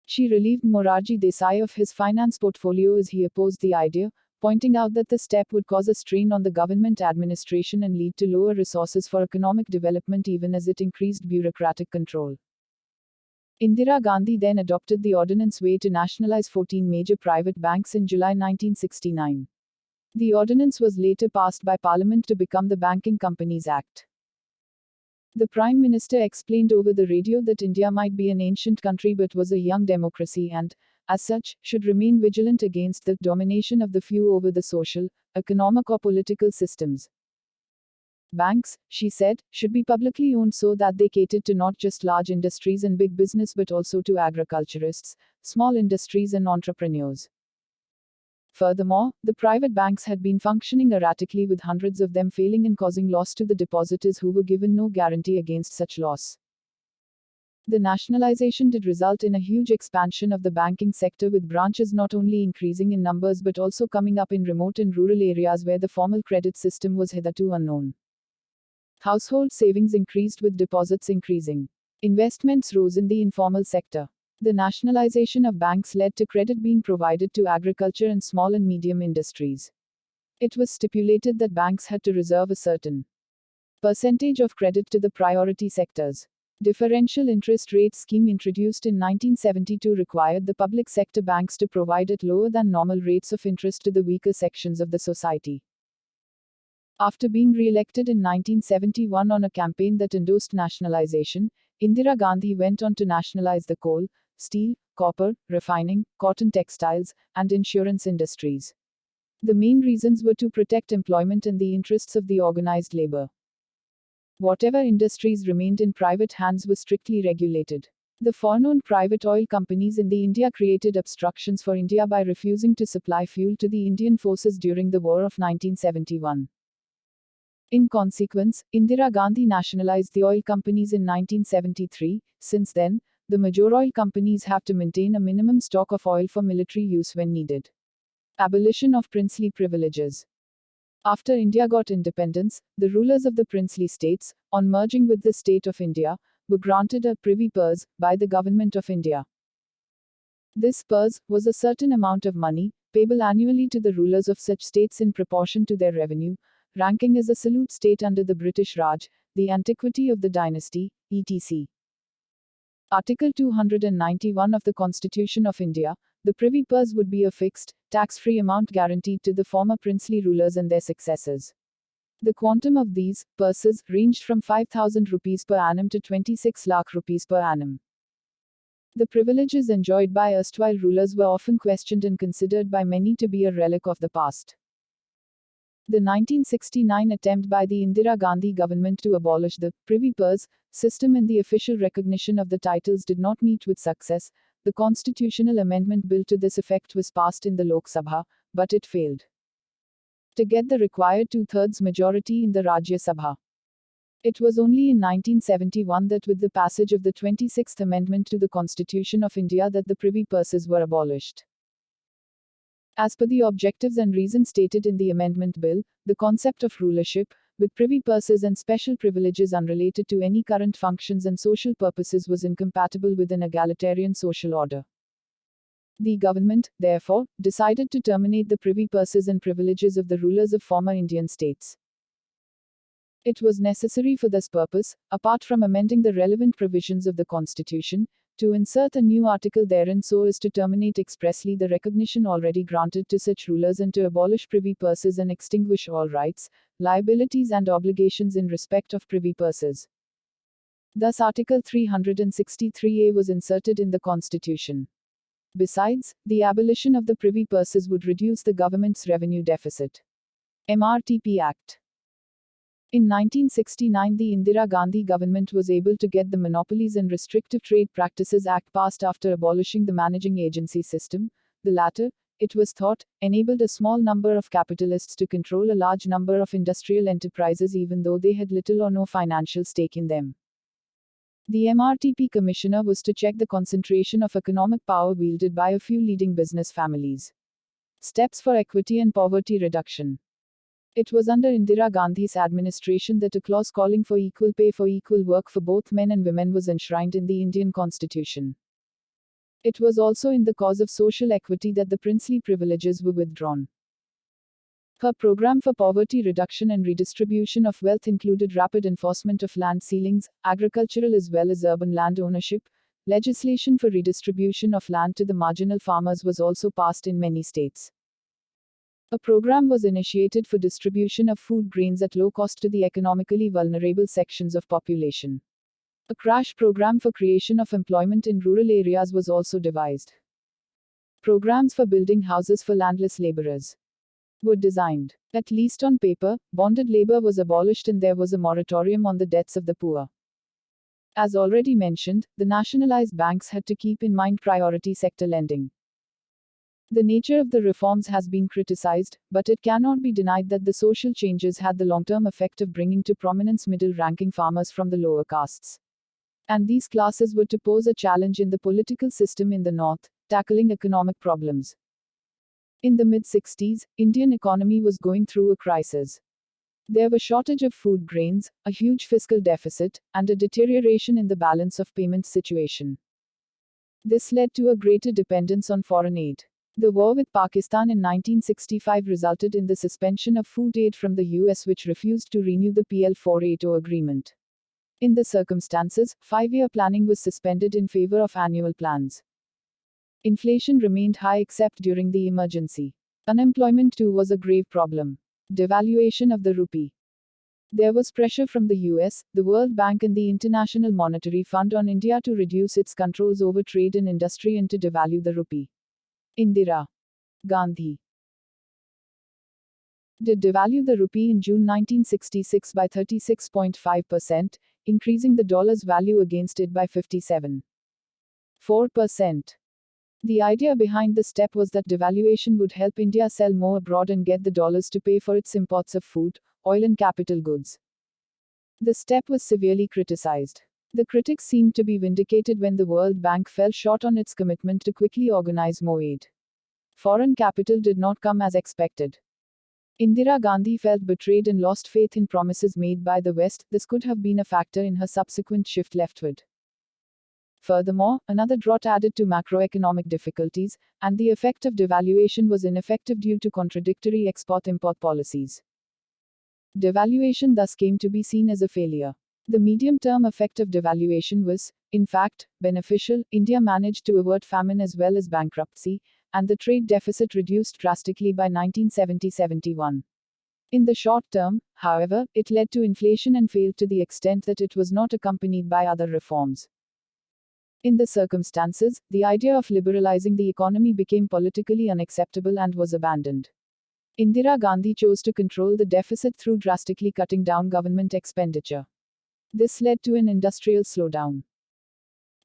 She relieved Morarji Desai of his finance portfolio as he opposed the idea, pointing out that the step would cause a strain on the government administration and lead to lower resources for economic development even as it increased bureaucratic control. Indira Gandhi then adopted the Ordinance Way to nationalize 14 major private banks in July 1969. The ordinance was later passed by Parliament to become the Banking Companies Act. The Prime Minister explained over the radio that India might be an ancient country but was a young democracy and, as such, should remain vigilant against the domination of the few over the social, economic or political systems. Banks, she said, should be publicly owned so that they catered to not just large industries and big business but also to agriculturists, small industries and entrepreneurs. Furthermore, the private banks had been functioning erratically with hundreds of them failing and causing loss to the depositors who were given no guarantee against such loss. The nationalization did result in a huge expansion of the banking sector with branches not only increasing in numbers but also coming up in remote and rural areas where the formal credit system was hitherto unknown. Household savings increased with deposits increasing. Investments rose in the informal sector. The nationalization of banks led to credit being provided to agriculture and small and medium industries. It was stipulated that banks had to reserve a certain percentage of credit to the priority sectors. Differential interest rate scheme introduced in 1972 required the public sector banks to provide at lower than normal rates of interest to the weaker sections of the society. After being re-elected in 1971 on a campaign that endorsed nationalization, Indira Gandhi went on to nationalize the coal, steel, copper, refining, cotton textiles, and insurance industries. The main reasons were to protect employment and the interests of the organized labor. Whatever industries remained in private hands were strictly regulated. The foreknown private oil companies in the India created obstructions for India by refusing to supply fuel to the Indian forces during the War of 1971. In consequence, Indira Gandhi nationalized the oil companies in 1973. Since then, the major oil companies have to maintain a minimum stock of oil for military use when needed. Abolition of princely privileges. After India got independence, the rulers of the princely states, on merging with the state of India, were granted a privy purse by the government of India. This purse was a certain amount of money, payable annually to the rulers of such states in proportion to their revenue, ranking as a salute state under the British Raj, the antiquity of the dynasty, etc. Article 291 of the Constitution of India, the privy purse would be a fixed, tax-free amount guaranteed to the former princely rulers and their successors. The quantum of these purses ranged from 5,000 rupees per annum to 26 lakh rupees per annum. The privileges enjoyed by erstwhile rulers were often questioned and considered by many to be a relic of the past. The 1969 attempt by the Indira Gandhi government to abolish the privy purse system and the official recognition of the titles did not meet with success. The constitutional amendment bill to this effect was passed in the Lok Sabha, but it failed to get the required two-thirds majority in the Rajya Sabha. It was only in 1971 that with the passage of the 26th Amendment to the Constitution of India that the privy purses were abolished. As per the objectives and reasons stated in the amendment bill, the concept of rulership, with privy purses and special privileges unrelated to any current functions and social purposes, was incompatible with an egalitarian social order. The government, therefore, decided to terminate the privy purses and privileges of the rulers of former Indian states. It was necessary for this purpose, apart from amending the relevant provisions of the Constitution, to insert a new article therein so as to terminate expressly the recognition already granted to such rulers and to abolish privy purses and extinguish all rights, liabilities and obligations in respect of privy purses. Thus Article 363A was inserted in the Constitution. Besides, the abolition of the privy purses would reduce the government's revenue deficit. MRTP Act. In 1969, the Indira Gandhi government was able to get the Monopolies and Restrictive Trade Practices Act passed after abolishing the managing agency system. The latter, it was thought, enabled a small number of capitalists to control a large number of industrial enterprises even though they had little or no financial stake in them. The MRTP commissioner was to check the concentration of economic power wielded by a few leading business families. Steps for equity and poverty reduction. It was under Indira Gandhi's administration that a clause calling for equal pay for equal work for both men and women was enshrined in the Indian Constitution. It was also in the cause of social equity that the princely privileges were withdrawn. Her program for poverty reduction and redistribution of wealth included rapid enforcement of land ceilings, agricultural as well as urban land ownership. Legislation for redistribution of land to the marginal farmers was also passed in many states. A program was initiated for distribution of food grains at low cost to the economically vulnerable sections of population. A crash program for creation of employment in rural areas was also devised. Programs for building houses for landless laborers were designed. At least on paper, bonded labor was abolished and there was a moratorium on the debts of the poor. As already mentioned, the nationalized banks had to keep in mind priority sector lending. The nature of the reforms has been criticized, but it cannot be denied that the social changes had the long-term effect of bringing to prominence middle-ranking farmers from the lower castes. And these classes were to pose a challenge in the political system in the north, tackling economic problems. In the mid-60s, Indian economy was going through a crisis. There was shortage of food grains, a huge fiscal deficit, and a deterioration in the balance of payments situation. This led to a greater dependence on foreign aid. The war with Pakistan in 1965 resulted in the suspension of food aid from the US, which refused to renew the PL 480 agreement. In the circumstances, 5-year planning was suspended in favor of annual plans. Inflation remained high except during the emergency. Unemployment too was a grave problem. Devaluation of the rupee. There was pressure from the US, the World Bank, and the International Monetary Fund on India to reduce its controls over trade and industry and to devalue the rupee. Indira Gandhi did devalue the rupee in June 1966 by 36.5%, increasing the dollar's value against it by 57.4%. The idea behind the step was that devaluation would help India sell more abroad and get the dollars to pay for its imports of food, oil, and capital goods. The step was severely criticized. The critics seemed to be vindicated when the World Bank fell short on its commitment to quickly organize more aid. Foreign capital did not come as expected. Indira Gandhi felt betrayed and lost faith in promises made by the West. This could have been a factor in her subsequent shift leftward. Furthermore, another drought added to macroeconomic difficulties, and the effect of devaluation was ineffective due to contradictory export-import policies. Devaluation thus came to be seen as a failure. The medium-term effect of devaluation was, in fact, beneficial. India managed to avert famine as well as bankruptcy, and the trade deficit reduced drastically by 1970-71. In the short term, however, it led to inflation and failed to the extent that it was not accompanied by other reforms. In the circumstances, the idea of liberalizing the economy became politically unacceptable and was abandoned. Indira Gandhi chose to control the deficit through drastically cutting down government expenditure. This led to an industrial slowdown.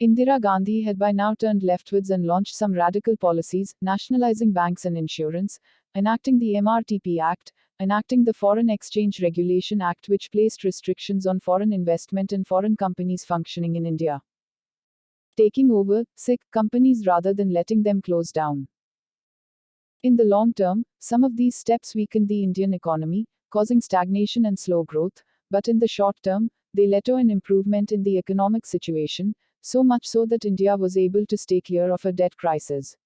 Indira Gandhi had by now turned leftwards and launched some radical policies, nationalizing banks and insurance, enacting the MRTP Act, enacting the Foreign Exchange Regulation Act, which placed restrictions on foreign investment and foreign companies functioning in India. Taking over sick companies rather than letting them close down. In the long term, some of these steps weakened the Indian economy, causing stagnation and slow growth, but in the short term, they led to an improvement in the economic situation, so much so that India was able to stay clear of a debt crisis.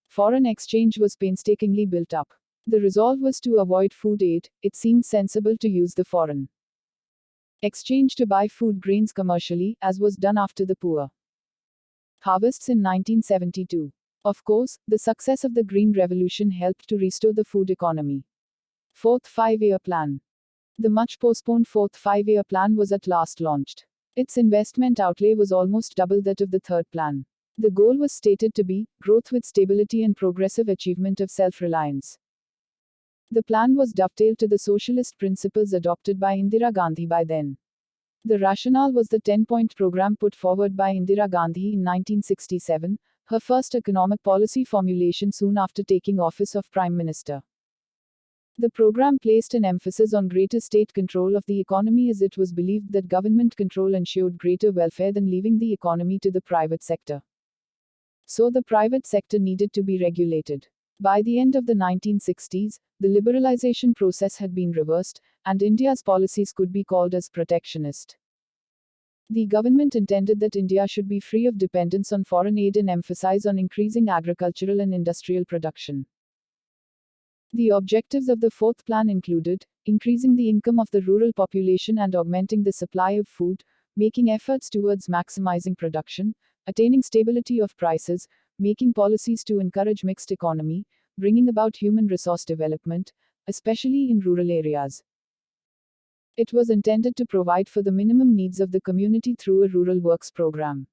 Foreign exchange was painstakingly built up. The resolve was to avoid food aid. It seemed sensible to use the foreign exchange to buy food grains commercially, as was done after the poor harvests in 1972. Of course, the success of the Green Revolution helped to restore the food economy. Fourth Five-Year Plan. The much postponed Fourth Five-Year Plan was at last launched. Its investment outlay was almost double that of the third plan. The goal was stated to be growth with stability and progressive achievement of self-reliance. The plan was dovetailed to the socialist principles adopted by Indira Gandhi by then. The rationale was the 10-point program put forward by Indira Gandhi in 1967, her first economic policy formulation soon after taking office of Prime Minister. The program placed an emphasis on greater state control of the economy, as it was believed that government control ensured greater welfare than leaving the economy to the private sector. So the private sector needed to be regulated. By the end of the 1960s, the liberalization process had been reversed, and India's policies could be called as protectionist. The government intended that India should be free of dependence on foreign aid and emphasize on increasing agricultural and industrial production. The objectives of the fourth plan included increasing the income of the rural population and augmenting the supply of food, making efforts towards maximizing production, attaining stability of prices, making policies to encourage mixed economy, bringing about human resource development, especially in rural areas. It was intended to provide for the minimum needs of the community through a rural works program.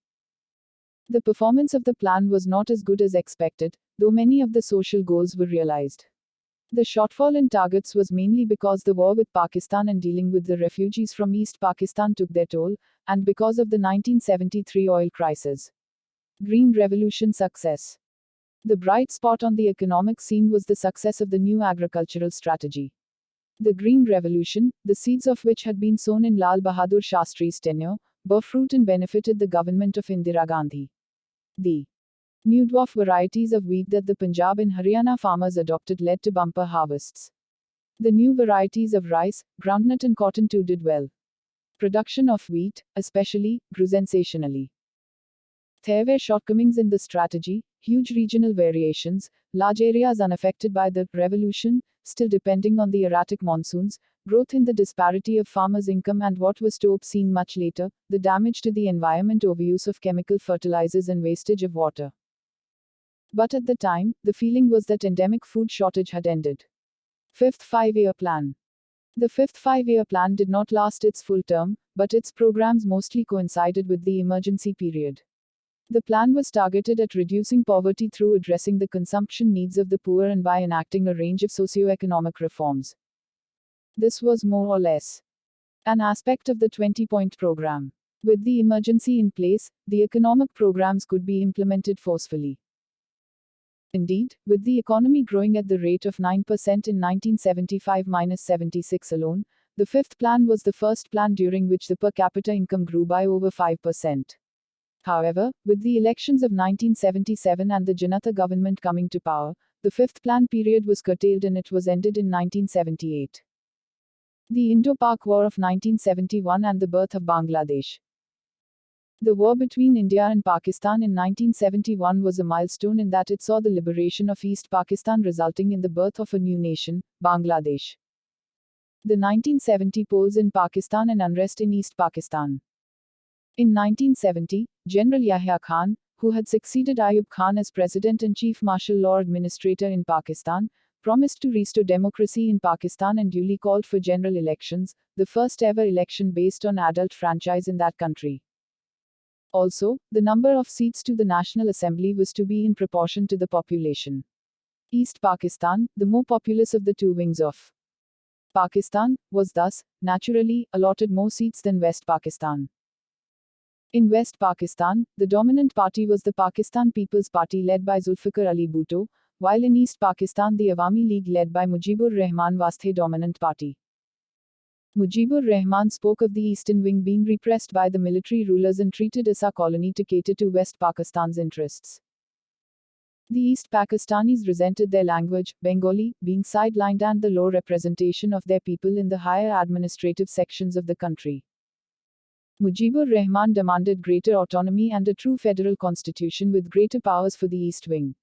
The performance of the plan was not as good as expected, though many of the social goals were realized. The shortfall in targets was mainly because the war with Pakistan and dealing with the refugees from East Pakistan took their toll, and because of the 1973 oil crisis. Green Revolution success. The bright spot on the economic scene was the success of the new agricultural strategy. The Green Revolution, the seeds of which had been sown in Lal Bahadur Shastri's tenure, bore fruit and benefited the government of Indira Gandhi. The new dwarf varieties of wheat that the Punjab and Haryana farmers adopted led to bumper harvests. The new varieties of rice, groundnut and cotton too did well. Production of wheat, especially, grew sensationally. There were shortcomings in the strategy, huge regional variations, large areas unaffected by the revolution, still depending on the erratic monsoons, growth in the disparity of farmers' income, and what was to be seen much later, the damage to the environment, overuse of chemical fertilizers and wastage of water. But at the time, the feeling was that endemic food shortage had ended. Fifth Five-Year Plan. The fifth five-year plan did not last its full term, but its programs mostly coincided with the emergency period. The plan was targeted at reducing poverty through addressing the consumption needs of the poor and by enacting a range of socio-economic reforms. This was more or less an aspect of the 20-point program. With the emergency in place, the economic programs could be implemented forcefully. Indeed, with the economy growing at the rate of 9% in 1975-76 alone, the fifth plan was the first plan during which the per capita income grew by over 5%. However, with the elections of 1977 and the Janata government coming to power, the fifth plan period was curtailed and it was ended in 1978. The Indo-Pak War of 1971 and the birth of Bangladesh. The war between India and Pakistan in 1971 was a milestone in that it saw the liberation of East Pakistan resulting in the birth of a new nation, Bangladesh. The 1970 polls in Pakistan and unrest in East Pakistan. In 1970, General Yahya Khan, who had succeeded Ayub Khan as President and Chief Martial Law Administrator in Pakistan, promised to restore democracy in Pakistan and duly called for general elections, the first ever election based on adult franchise in that country. Also, the number of seats to the National Assembly was to be in proportion to the population. East Pakistan, the more populous of the two wings of Pakistan, was thus, naturally, allotted more seats than West Pakistan. In West Pakistan, the dominant party was the Pakistan People's Party led by Zulfikar Ali Bhutto, while in East Pakistan the Awami League led by Mujibur Rahman was the dominant party. Mujibur Rahman spoke of the eastern wing being repressed by the military rulers and treated as a colony to cater to West Pakistan's interests. The East Pakistanis resented their language, Bengali, being sidelined and the low representation of their people in the higher administrative sections of the country. Mujibur Rahman demanded greater autonomy and a true federal constitution with greater powers for the East Wing.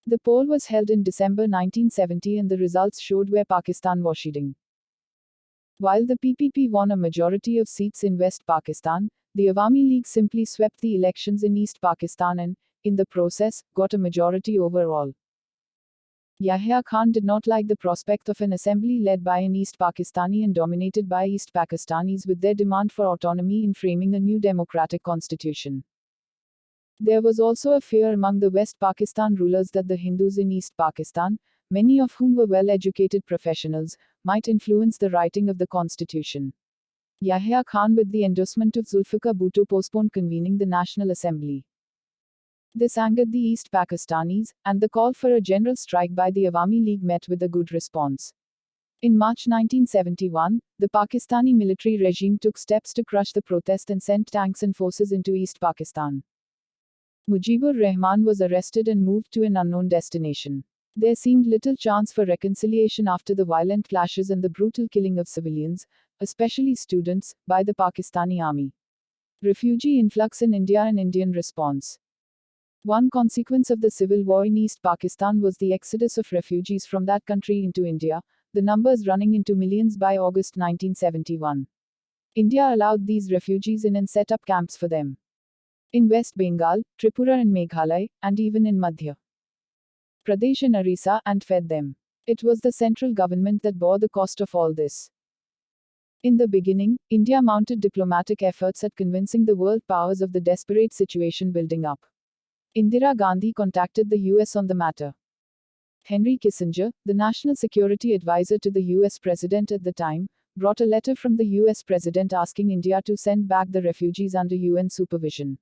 The poll was held in December 1970 and the results showed where Pakistan was heading. While the PPP won a majority of seats in West Pakistan, the Awami League simply swept the elections in East Pakistan and, in the process, got a majority overall. Yahya Khan did not like the prospect of an assembly led by an East Pakistani and dominated by East Pakistanis with their demand for autonomy in framing a new democratic constitution. There was also a fear among the West Pakistan rulers that the Hindus in East Pakistan, many of whom were well-educated professionals, might influence the writing of the constitution. Yahya Khan, with the endorsement of Zulfikar Bhutto, postponed convening the National Assembly. This angered the East Pakistanis, and the call for a general strike by the Awami League met with a good response. In March 1971, the Pakistani military regime took steps to crush the protest and sent tanks and forces into East Pakistan. Mujibur Rahman was arrested and moved to an unknown destination. There seemed little chance for reconciliation after the violent clashes and the brutal killing of civilians, especially students, by the Pakistani army. Refugee influx in India and Indian response. One consequence of the civil war in East Pakistan was the exodus of refugees from that country into India, the numbers running into millions by August 1971. India allowed these refugees in and set up camps for them in West Bengal, Tripura and Meghalaya, and even in Madhya Pradesh and Orissa, and fed them. It was the central government that bore the cost of all this. In the beginning, India mounted diplomatic efforts at convincing the world powers of the desperate situation building up. Indira Gandhi contacted the US on the matter. Henry Kissinger, the national security advisor to the US president at the time, brought a letter from the US president asking India to send back the refugees under UN supervision.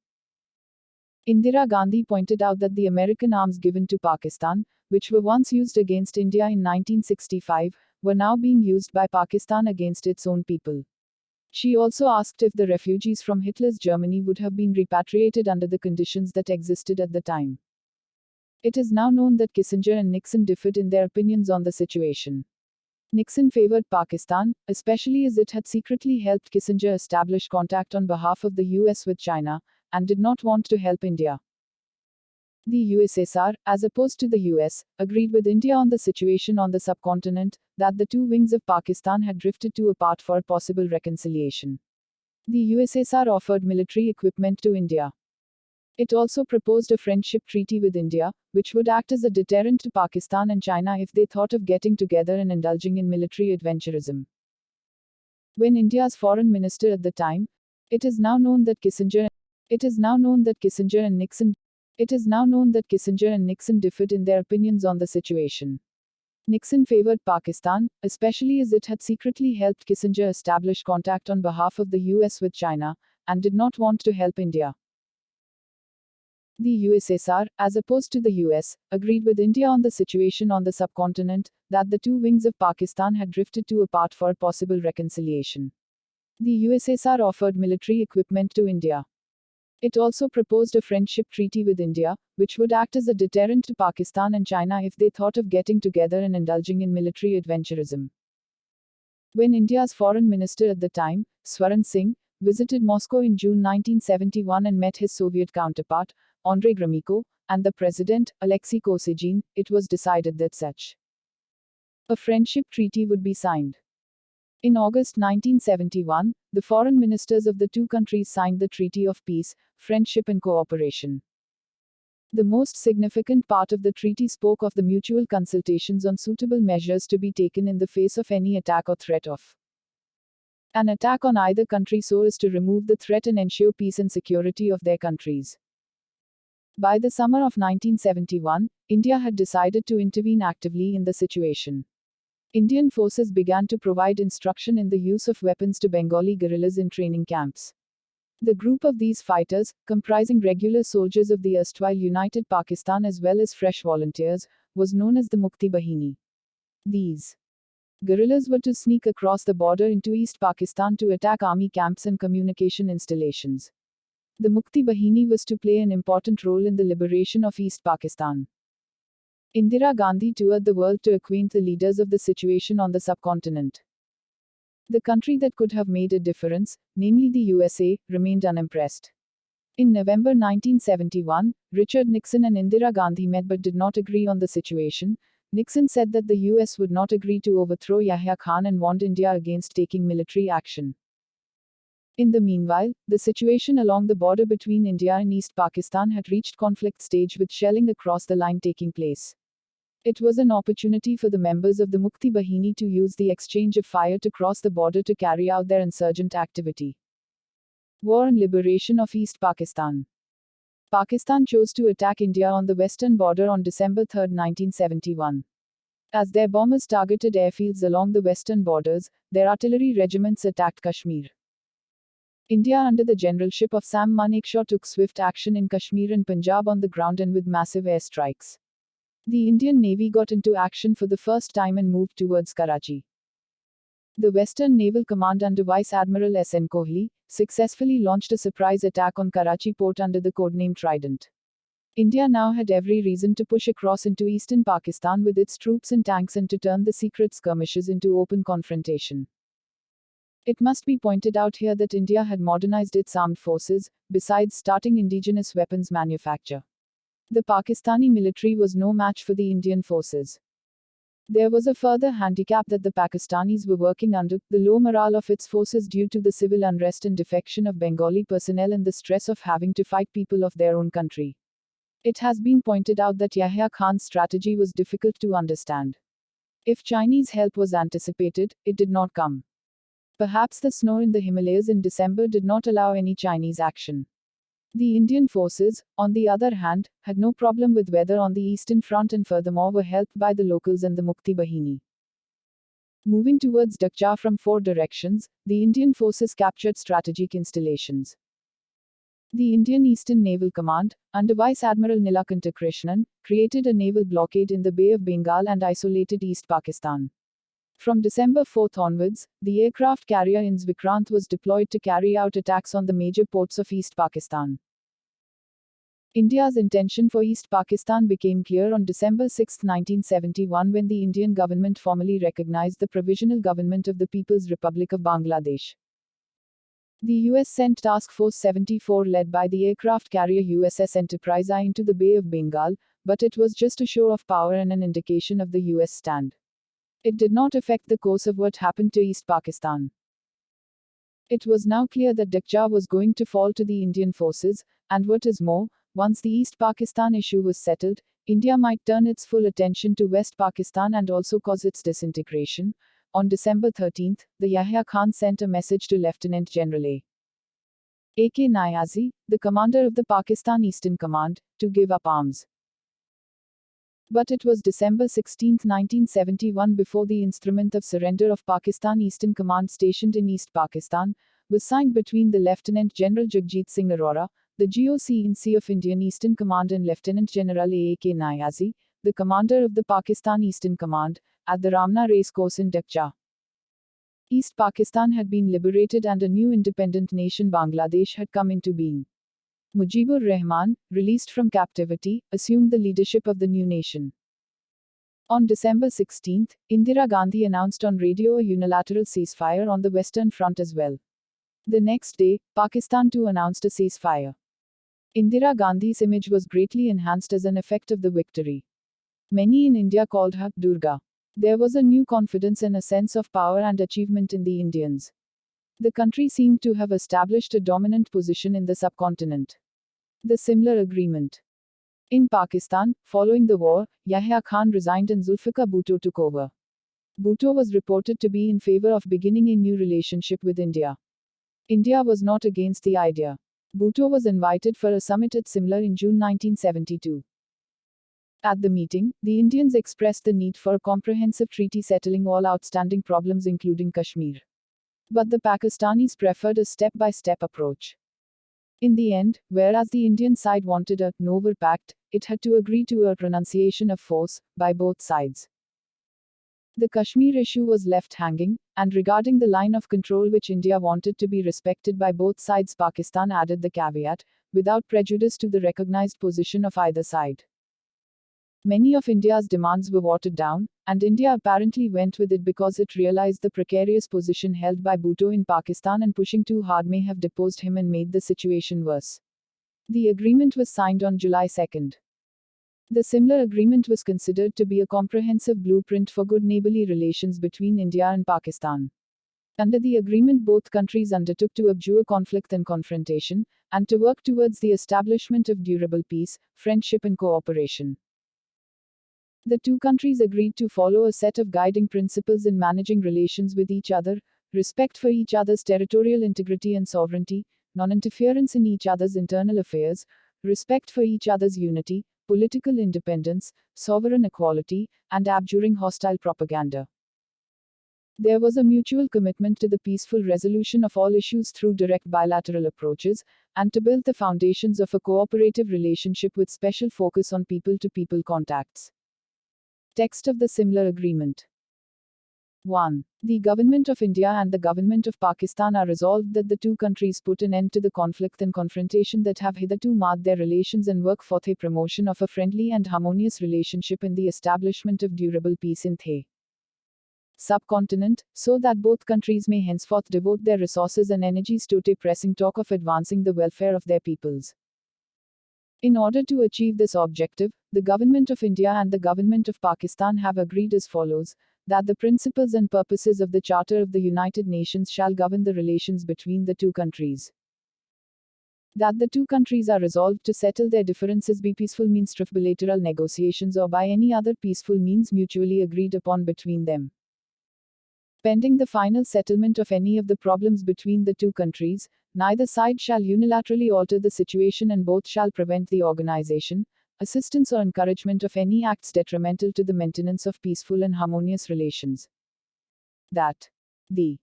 Indira Gandhi pointed out that the American arms given to Pakistan, which were once used against India in 1965, were now being used by Pakistan against its own people. She also asked if the refugees from Hitler's Germany would have been repatriated under the conditions that existed at the time. It is now known that Kissinger and Nixon differed in their opinions on the situation. Nixon favored Pakistan, especially as it had secretly helped Kissinger establish contact on behalf of the US with China, and did not want to help India. The USSR, as opposed to the US, agreed with India on the situation on the subcontinent, that the two wings of Pakistan had drifted too apart for possible reconciliation. The USSR offered military equipment to India. It also proposed a friendship treaty with India, which would act as a deterrent to Pakistan and China if they thought of getting together and indulging in military adventurism. When India's foreign minister at the time, it is now known that Kissinger and Nixon differed in their opinions on the situation. Nixon favored Pakistan, especially as it had secretly helped Kissinger establish contact on behalf of the US with China, and did not want to help India. The USSR, as opposed to the US, agreed with India on the situation on the subcontinent, that the two wings of Pakistan had drifted too apart for possible reconciliation. The USSR offered military equipment to India. It also proposed a friendship treaty with India, which would act as a deterrent to Pakistan and China if they thought of getting together and indulging in military adventurism. When India's foreign minister at the time, Swaran Singh, visited Moscow in June 1971 and met his Soviet counterpart, Andrei Gromyko, and the president, Alexei Kosygin, it was decided that such a friendship treaty would be signed. In August 1971, the foreign ministers of the two countries signed the Treaty of Peace, Friendship and Cooperation. The most significant part of the treaty spoke of the mutual consultations on suitable measures to be taken in the face of any attack or threat of an attack on either country so as to remove the threat and ensure peace and security of their countries. By the summer of 1971, India had decided to intervene actively in the situation. Indian forces began to provide instruction in the use of weapons to Bengali guerrillas in training camps. The group of these fighters, comprising regular soldiers of the erstwhile United Pakistan as well as fresh volunteers, was known as the Mukti Bahini. These guerrillas were to sneak across the border into East Pakistan to attack army camps and communication installations. The Mukti Bahini was to play an important role in the liberation of East Pakistan. Indira Gandhi toured the world to acquaint the leaders of the situation on the subcontinent. The country that could have made a difference, namely the USA, remained unimpressed. In November 1971, Richard Nixon and Indira Gandhi met but did not agree on the situation. Nixon said that the US would not agree to overthrow Yahya Khan and warned India against taking military action. In the meanwhile, the situation along the border between India and East Pakistan had reached conflict stage with shelling across the line taking place. It was an opportunity for the members of the Mukti Bahini to use the exchange of fire to cross the border to carry out their insurgent activity. War and liberation of East Pakistan. Pakistan chose to attack India on the western border on December 3, 1971. As their bombers targeted airfields along the western borders, their artillery regiments attacked Kashmir. India under the generalship of Sam Manekshaw took swift action in Kashmir and Punjab on the ground and with massive airstrikes. The Indian Navy got into action for the first time and moved towards Karachi. The Western Naval Command under Vice Admiral S.N. Kohli successfully launched a surprise attack on Karachi port under the codename Trident. India now had every reason to push across into eastern Pakistan with its troops and tanks and to turn the secret skirmishes into open confrontation. It must be pointed out here that India had modernized its armed forces, besides starting indigenous weapons manufacture. The Pakistani military was no match for the Indian forces. There was a further handicap that the Pakistanis were working under, the low morale of its forces due to the civil unrest and defection of Bengali personnel and the stress of having to fight people of their own country. It has been pointed out that Yahya Khan's strategy was difficult to understand. If Chinese help was anticipated, it did not come. Perhaps the snow in the Himalayas in December did not allow any Chinese action. The Indian forces, on the other hand, had no problem with weather on the eastern front and furthermore were helped by the locals and the Mukti Bahini. Moving towards Dakcha from four directions, the Indian forces captured strategic installations. The Indian Eastern Naval Command, under Vice Admiral Nilakanta Krishnan, created a naval blockade in the Bay of Bengal and isolated East Pakistan. From December 4 onwards, the aircraft carrier INS Vikrant was deployed to carry out attacks on the major ports of East Pakistan. India's intention for East Pakistan became clear on December 6, 1971 when the Indian government formally recognized the Provisional Government of the People's Republic of Bangladesh. The US sent Task Force 74 led by the aircraft carrier USS Enterprise I into the Bay of Bengal, but it was just a show of power and an indication of the US stand. It did not affect the course of what happened to East Pakistan. It was now clear that Dakcha was going to fall to the Indian forces, and what is more, once the East Pakistan issue was settled, India might turn its full attention to West Pakistan and also cause its disintegration, on December 13, the Yahya Khan sent a message to Lieutenant General A.K. Niazi, the commander of the Pakistan Eastern Command, to give up arms. But it was December 16, 1971 before the instrument of surrender of Pakistan Eastern Command stationed in East Pakistan was signed between the Lieutenant General Jagjit Singh Arora, the GOC-in-C of Indian Eastern Command, and Lieutenant General A.K. Niazi, the commander of the Pakistan Eastern Command, at the Ramna Racecourse in Dakcha. East Pakistan had been liberated and a new independent nation, Bangladesh, had come into being. Mujibur Rahman, released from captivity, assumed the leadership of the new nation. On December 16, Indira Gandhi announced on radio a unilateral ceasefire on the Western Front as well. The next day, Pakistan too announced a ceasefire. Indira Gandhi's image was greatly enhanced as an effect of the victory. Many in India called her Durga. There was a new confidence and a sense of power and achievement in the Indians. The country seemed to have established a dominant position in the subcontinent. The similar agreement. In Pakistan, following the war, Yahya Khan resigned and Zulfikar Bhutto took over. Bhutto was reported to be in favor of beginning a new relationship with India. India was not against the idea. Bhutto was invited for a summit at Simla in June 1972. At the meeting, the Indians expressed the need for a comprehensive treaty settling all outstanding problems including Kashmir. But the Pakistanis preferred a step-by-step approach. In the end, whereas the Indian side wanted a no-war pact, it had to agree to a renunciation of force by both sides. The Kashmir issue was left hanging, and regarding the line of control which India wanted to be respected by both sides, Pakistan added the caveat, without prejudice to the recognized position of either side. Many of India's demands were watered down, and India apparently went with it because it realized the precarious position held by Bhutto in Pakistan, and pushing too hard may have deposed him and made the situation worse. The agreement was signed on July 2. The similar agreement was considered to be a comprehensive blueprint for good neighborly relations between India and Pakistan. Under the agreement, both countries undertook to abjure conflict and confrontation, and to work towards the establishment of durable peace, friendship and cooperation. The two countries agreed to follow a set of guiding principles in managing relations with each other: respect for each other's territorial integrity and sovereignty, non-interference in each other's internal affairs, respect for each other's unity, political independence, sovereign equality, and abjuring hostile propaganda. There was a mutual commitment to the peaceful resolution of all issues through direct bilateral approaches, and to build the foundations of a cooperative relationship with special focus on people-to-people contacts. Text of the similar agreement. 1. The Government of India and the Government of Pakistan are resolved that the two countries put an end to the conflict and confrontation that have hitherto marred their relations, and work for the promotion of a friendly and harmonious relationship and the establishment of durable peace in the subcontinent, so that both countries may henceforth devote their resources and energies to the pressing talk of advancing the welfare of their peoples. In order to achieve this objective, the Government of India and the Government of Pakistan have agreed as follows: that the principles and purposes of the Charter of the United Nations shall govern the relations between the two countries. That the two countries are resolved to settle their differences by peaceful means through bilateral negotiations or by any other peaceful means mutually agreed upon between them. Pending the final settlement of any of the problems between the two countries, neither side shall unilaterally alter the situation, and both shall prevent the organization, assistance or encouragement of any acts detrimental to the maintenance of peaceful and harmonious relations. That the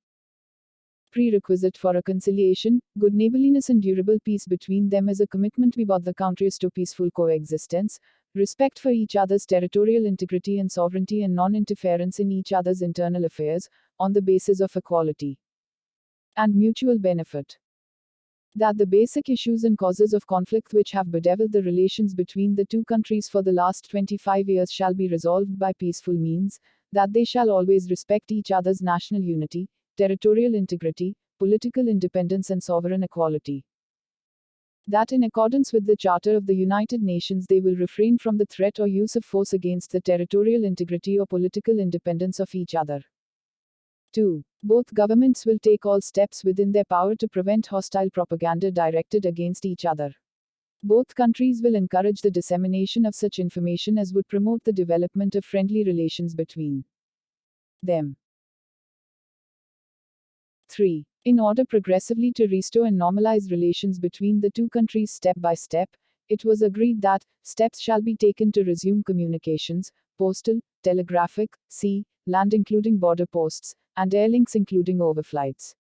prerequisite for a conciliation, good neighborliness and durable peace between them is a commitment by both the countries to peaceful coexistence, respect for each other's territorial integrity and sovereignty, and non-interference in each other's internal affairs, on the basis of equality and mutual benefit. That the basic issues and causes of conflict which have bedeviled the relations between the two countries for the last 25 years shall be resolved by peaceful means, that they shall always respect each other's national unity, territorial integrity, political independence and sovereign equality. That in accordance with the Charter of the United Nations they will refrain from the threat or use of force against the territorial integrity or political independence of each other. 2. Both governments will take all steps within their power to prevent hostile propaganda directed against each other. Both countries will encourage the dissemination of such information as would promote the development of friendly relations between them. 3. In order progressively to restore and normalize relations between the two countries step by step, it was agreed that steps shall be taken to resume communications, postal, telegraphic, sea, land including border posts, and air links including overflights.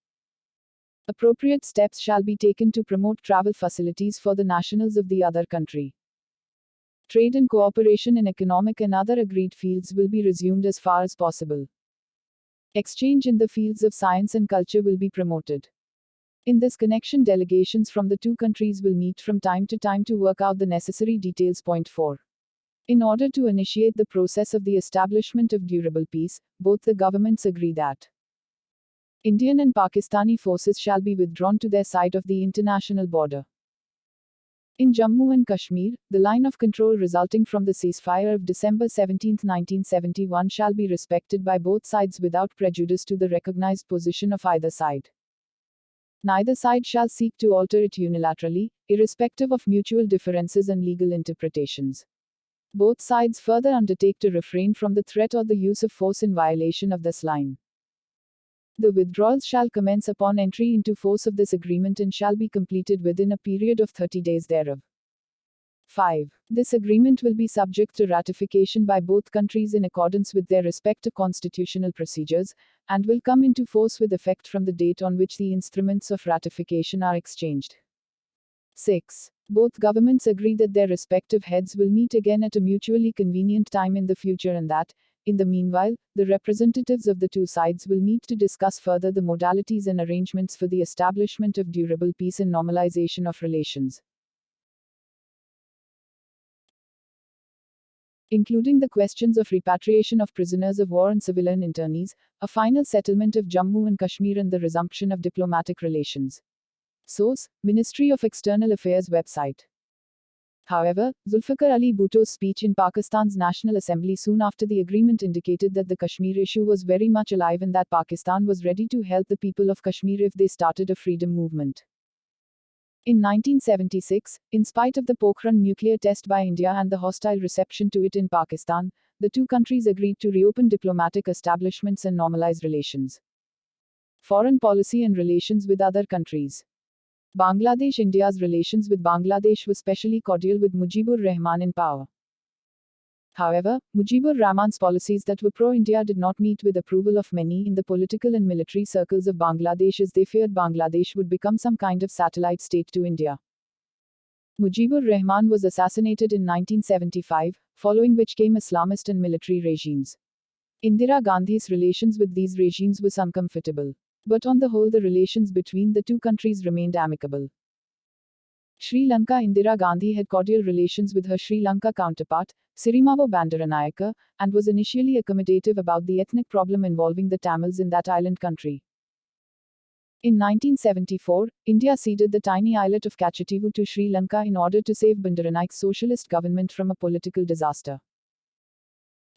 Appropriate steps shall be taken to promote travel facilities for the nationals of the other country. Trade and cooperation in economic and other agreed fields will be resumed as far as possible. Exchange in the fields of science and culture will be promoted. In this connection, delegations from the two countries will meet from time to time to work out the necessary details. Point 4. In order to initiate the process of the establishment of durable peace, both the governments agree that Indian and Pakistani forces shall be withdrawn to their side of the international border. In Jammu and Kashmir, the line of control resulting from the ceasefire of December 17, 1971 shall be respected by both sides without prejudice to the recognized position of either side. Neither side shall seek to alter it unilaterally, irrespective of mutual differences and legal interpretations. Both sides further undertake to refrain from the threat or the use of force in violation of this line. The withdrawals shall commence upon entry into force of this agreement and shall be completed within a period of 30 days thereof. 5. This agreement will be subject to ratification by both countries in accordance with their respective constitutional procedures, and will come into force with effect from the date on which the instruments of ratification are exchanged. 6. Both governments agree that their respective heads will meet again at a mutually convenient time in the future and that, in the meanwhile, the representatives of the two sides will meet to discuss further the modalities and arrangements for the establishment of durable peace and normalization of relations, including the questions of repatriation of prisoners of war and civilian internees, a final settlement of Jammu and Kashmir, and the resumption of diplomatic relations. Source: Ministry of External Affairs website. However, Zulfikar Ali Bhutto's speech in Pakistan's National Assembly soon after the agreement indicated that the Kashmir issue was very much alive and that Pakistan was ready to help the people of Kashmir if they started a freedom movement. In 1976, in spite of the Pokhran nuclear test by India and the hostile reception to it in Pakistan, the two countries agreed to reopen diplomatic establishments and normalize relations. Foreign policy and relations with other countries. Bangladesh. India's relations with Bangladesh were specially cordial with Mujibur Rahman in power. However, Mujibur Rahman's policies that were pro-India did not meet with approval of many in the political and military circles of Bangladesh, as they feared Bangladesh would become some kind of satellite state to India. Mujibur Rahman was assassinated in 1975, following which came Islamist and military regimes. Indira Gandhi's relations with these regimes was uncomfortable. But on the whole, the relations between the two countries remained amicable. Sri Lanka. Indira Gandhi had cordial relations with her Sri Lanka counterpart, Sirimavo Bandaranaike, and was initially accommodative about the ethnic problem involving the Tamils in that island country. In 1974, India ceded the tiny islet of Kachativu to Sri Lanka in order to save Bandaranaike's socialist government from a political disaster.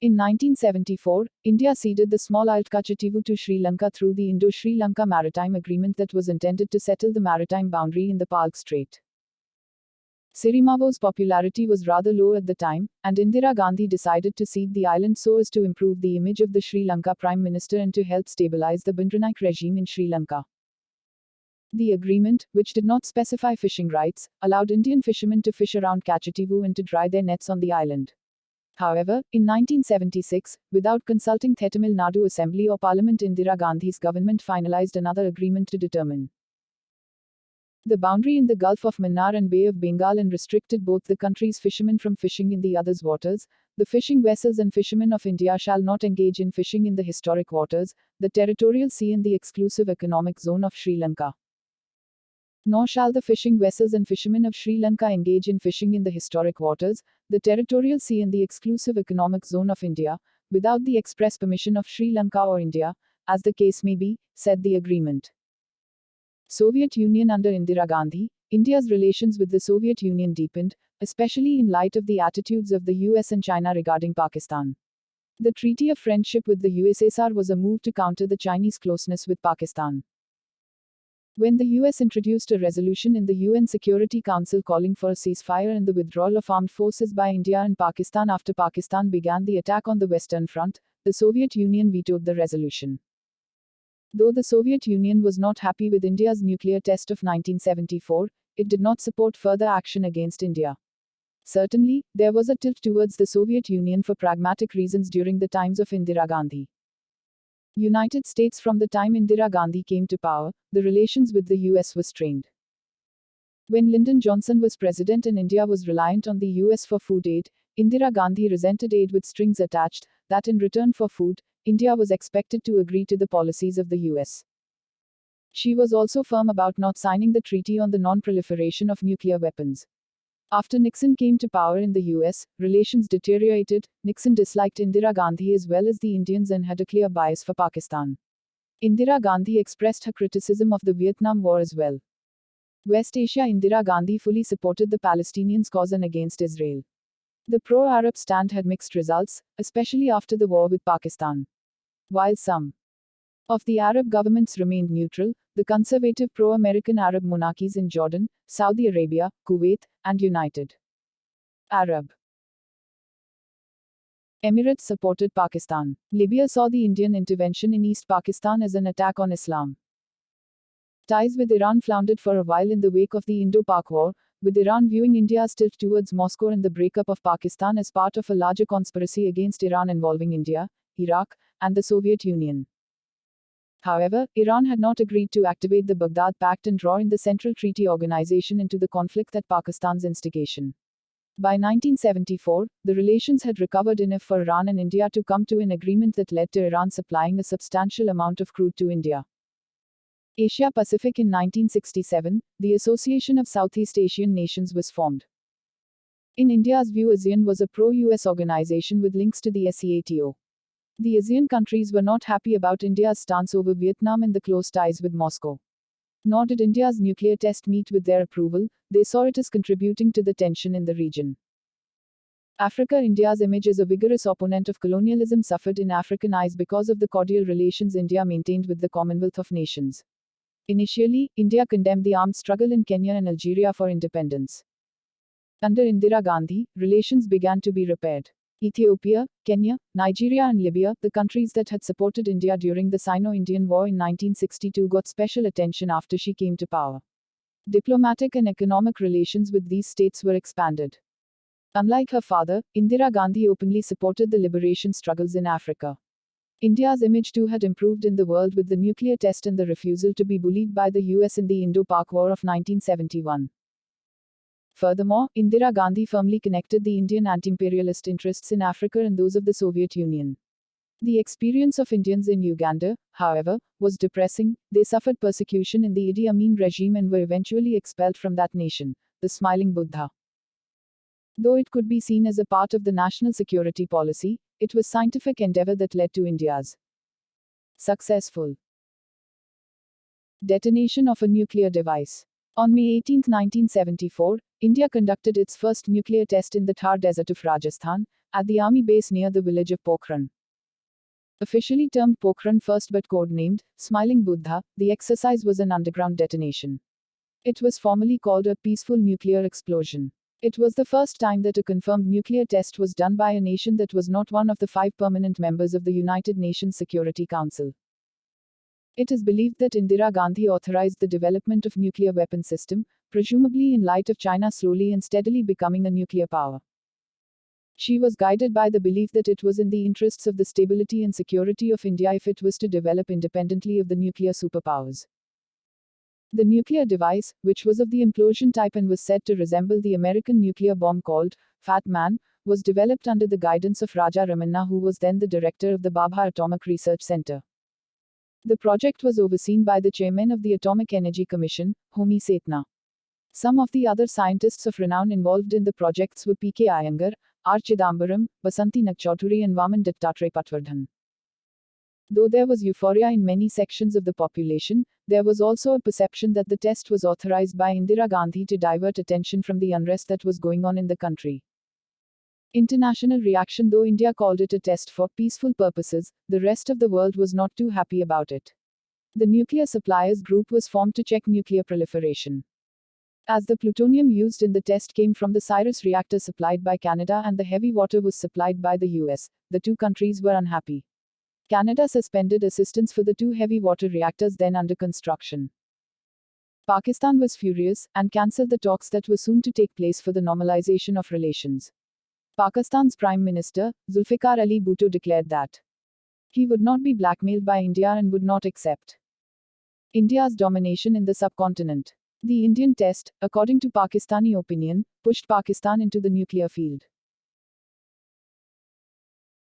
In 1974, India ceded the small islet Kachativu to Sri Lanka through the Indo-Sri Lanka Maritime Agreement that was intended to settle the maritime boundary in the Palk Strait. Sirimavo's popularity was rather low at the time, and Indira Gandhi decided to cede the island so as to improve the image of the Sri Lanka Prime Minister and to help stabilize the Bandaranaike regime in Sri Lanka. The agreement, which did not specify fishing rights, allowed Indian fishermen to fish around Kachativu and to dry their nets on the island. However, in 1976, without consulting the Tamil Nadu Assembly or Parliament, Indira Gandhi's government finalized another agreement to determine the boundary in the Gulf of Mannar and Bay of Bengal and restricted both the countries' fishermen from fishing in the other's waters. The fishing vessels and fishermen of India shall not engage in fishing in the historic waters, the territorial sea and the exclusive economic zone of Sri Lanka. Nor shall the fishing vessels and fishermen of Sri Lanka engage in fishing in the historic waters, the territorial sea and the exclusive economic zone of India, without the express permission of Sri Lanka or India, as the case may be, said the agreement. Soviet Union. Under Indira Gandhi, India's relations with the Soviet Union deepened, especially in light of the attitudes of the US and China regarding Pakistan. The Treaty of Friendship with the USSR was a move to counter the Chinese closeness with Pakistan. When the US introduced a resolution in the UN Security Council calling for a ceasefire and the withdrawal of armed forces by India and Pakistan after Pakistan began the attack on the Western Front, the Soviet Union vetoed the resolution. Though the Soviet Union was not happy with India's nuclear test of 1974, it did not support further action against India. Certainly, there was a tilt towards the Soviet Union for pragmatic reasons during the times of Indira Gandhi. United States. From the time Indira Gandhi came to power, the relations with the US were strained. When Lyndon Johnson was president and India was reliant on the US for food aid, Indira Gandhi resented aid with strings attached, that in return for food, India was expected to agree to the policies of the US. She was also firm about not signing the Treaty on the Non-Proliferation of Nuclear Weapons. After Nixon came to power in the US, relations deteriorated. Nixon disliked Indira Gandhi as well as the Indians and had a clear bias for Pakistan. Indira Gandhi expressed her criticism of the Vietnam War as well. West Asia. Indira Gandhi fully supported the Palestinians' cause and against Israel. The pro-Arab stand had mixed results, especially after the war with Pakistan. While some of the Arab governments remained neutral, the conservative pro-American Arab monarchies in Jordan, Saudi Arabia, Kuwait, and United Arab Emirates supported Pakistan. Libya saw the Indian intervention in East Pakistan as an attack on Islam. Ties with Iran floundered for a while in the wake of the Indo-Pak War, with Iran viewing India's tilt towards Moscow and the breakup of Pakistan as part of a larger conspiracy against Iran involving India, Iraq, and the Soviet Union. However, Iran had not agreed to activate the Baghdad Pact and draw in the Central Treaty Organization into the conflict at Pakistan's instigation. By 1974, the relations had recovered enough for Iran and India to come to an agreement that led to Iran supplying a substantial amount of crude to India. Asia Pacific. In 1967, the Association of Southeast Asian Nations was formed. In India's view, ASEAN was a pro-US organization with links to the SEATO. The ASEAN countries were not happy about India's stance over Vietnam and the close ties with Moscow. Nor did India's nuclear test meet with their approval. They saw it as contributing to the tension in the region. Africa. India's image as a vigorous opponent of colonialism suffered in African eyes because of the cordial relations India maintained with the Commonwealth of Nations. Initially, India condemned the armed struggle in Kenya and Algeria for independence. Under Indira Gandhi, relations began to be repaired. Ethiopia, Kenya, Nigeria and Libya, the countries that had supported India during the Sino-Indian War in 1962, got special attention after she came to power. Diplomatic and economic relations with these states were expanded. Unlike her father, Indira Gandhi openly supported the liberation struggles in Africa. India's image too had improved in the world with the nuclear test and the refusal to be bullied by the US in the Indo-Pak War of 1971. Furthermore, Indira Gandhi firmly connected the Indian anti-imperialist interests in Africa and those of the Soviet Union. The experience of Indians in Uganda, however, was depressing. They suffered persecution in the Idi Amin regime and were eventually expelled from that nation, the Smiling Buddha. Though it could be seen as a part of the national security policy, it was scientific endeavor that led to India's successful detonation of a nuclear device. On May 18, 1974, India conducted its first nuclear test in the Thar Desert of Rajasthan, at the army base near the village of Pokhran. Officially termed Pokhran First but codenamed Smiling Buddha, the exercise was an underground detonation. It was formally called a peaceful nuclear explosion. It was the first time that a confirmed nuclear test was done by a nation that was not one of the 5 permanent members of the United Nations Security Council. It is believed that Indira Gandhi authorized the development of nuclear weapon system, presumably in light of China slowly and steadily becoming a nuclear power. She was guided by the belief that it was in the interests of the stability and security of India if it was to develop independently of the nuclear superpowers. The nuclear device, which was of the implosion type and was said to resemble the American nuclear bomb called Fat Man, was developed under the guidance of Raja Ramanna, who was then the director of the Bhabha Atomic Research Center. The project was overseen by the chairman of the Atomic Energy Commission, Homi Setna. Some of the other scientists of renown involved in the projects were P.K. Iyengar, R. Chidambaram, Basanti Nagchaudhuri and Vaman Dattatreya Patwardhan. Though there was euphoria in many sections of the population, there was also a perception that the test was authorized by Indira Gandhi to divert attention from the unrest that was going on in the country. International reaction. Though India called it a test for peaceful purposes, the rest of the world was not too happy about it. The Nuclear Suppliers Group was formed to check nuclear proliferation. As the plutonium used in the test came from the Cyrus reactor supplied by Canada and the heavy water was supplied by the US, the two countries were unhappy. Canada suspended assistance for the 2 heavy water reactors then under construction. Pakistan was furious and cancelled the talks that were soon to take place for the normalization of relations. Pakistan's Prime Minister, Zulfikar Ali Bhutto, declared that he would not be blackmailed by India and would not accept India's domination in the subcontinent. The Indian test, according to Pakistani opinion, pushed Pakistan into the nuclear field.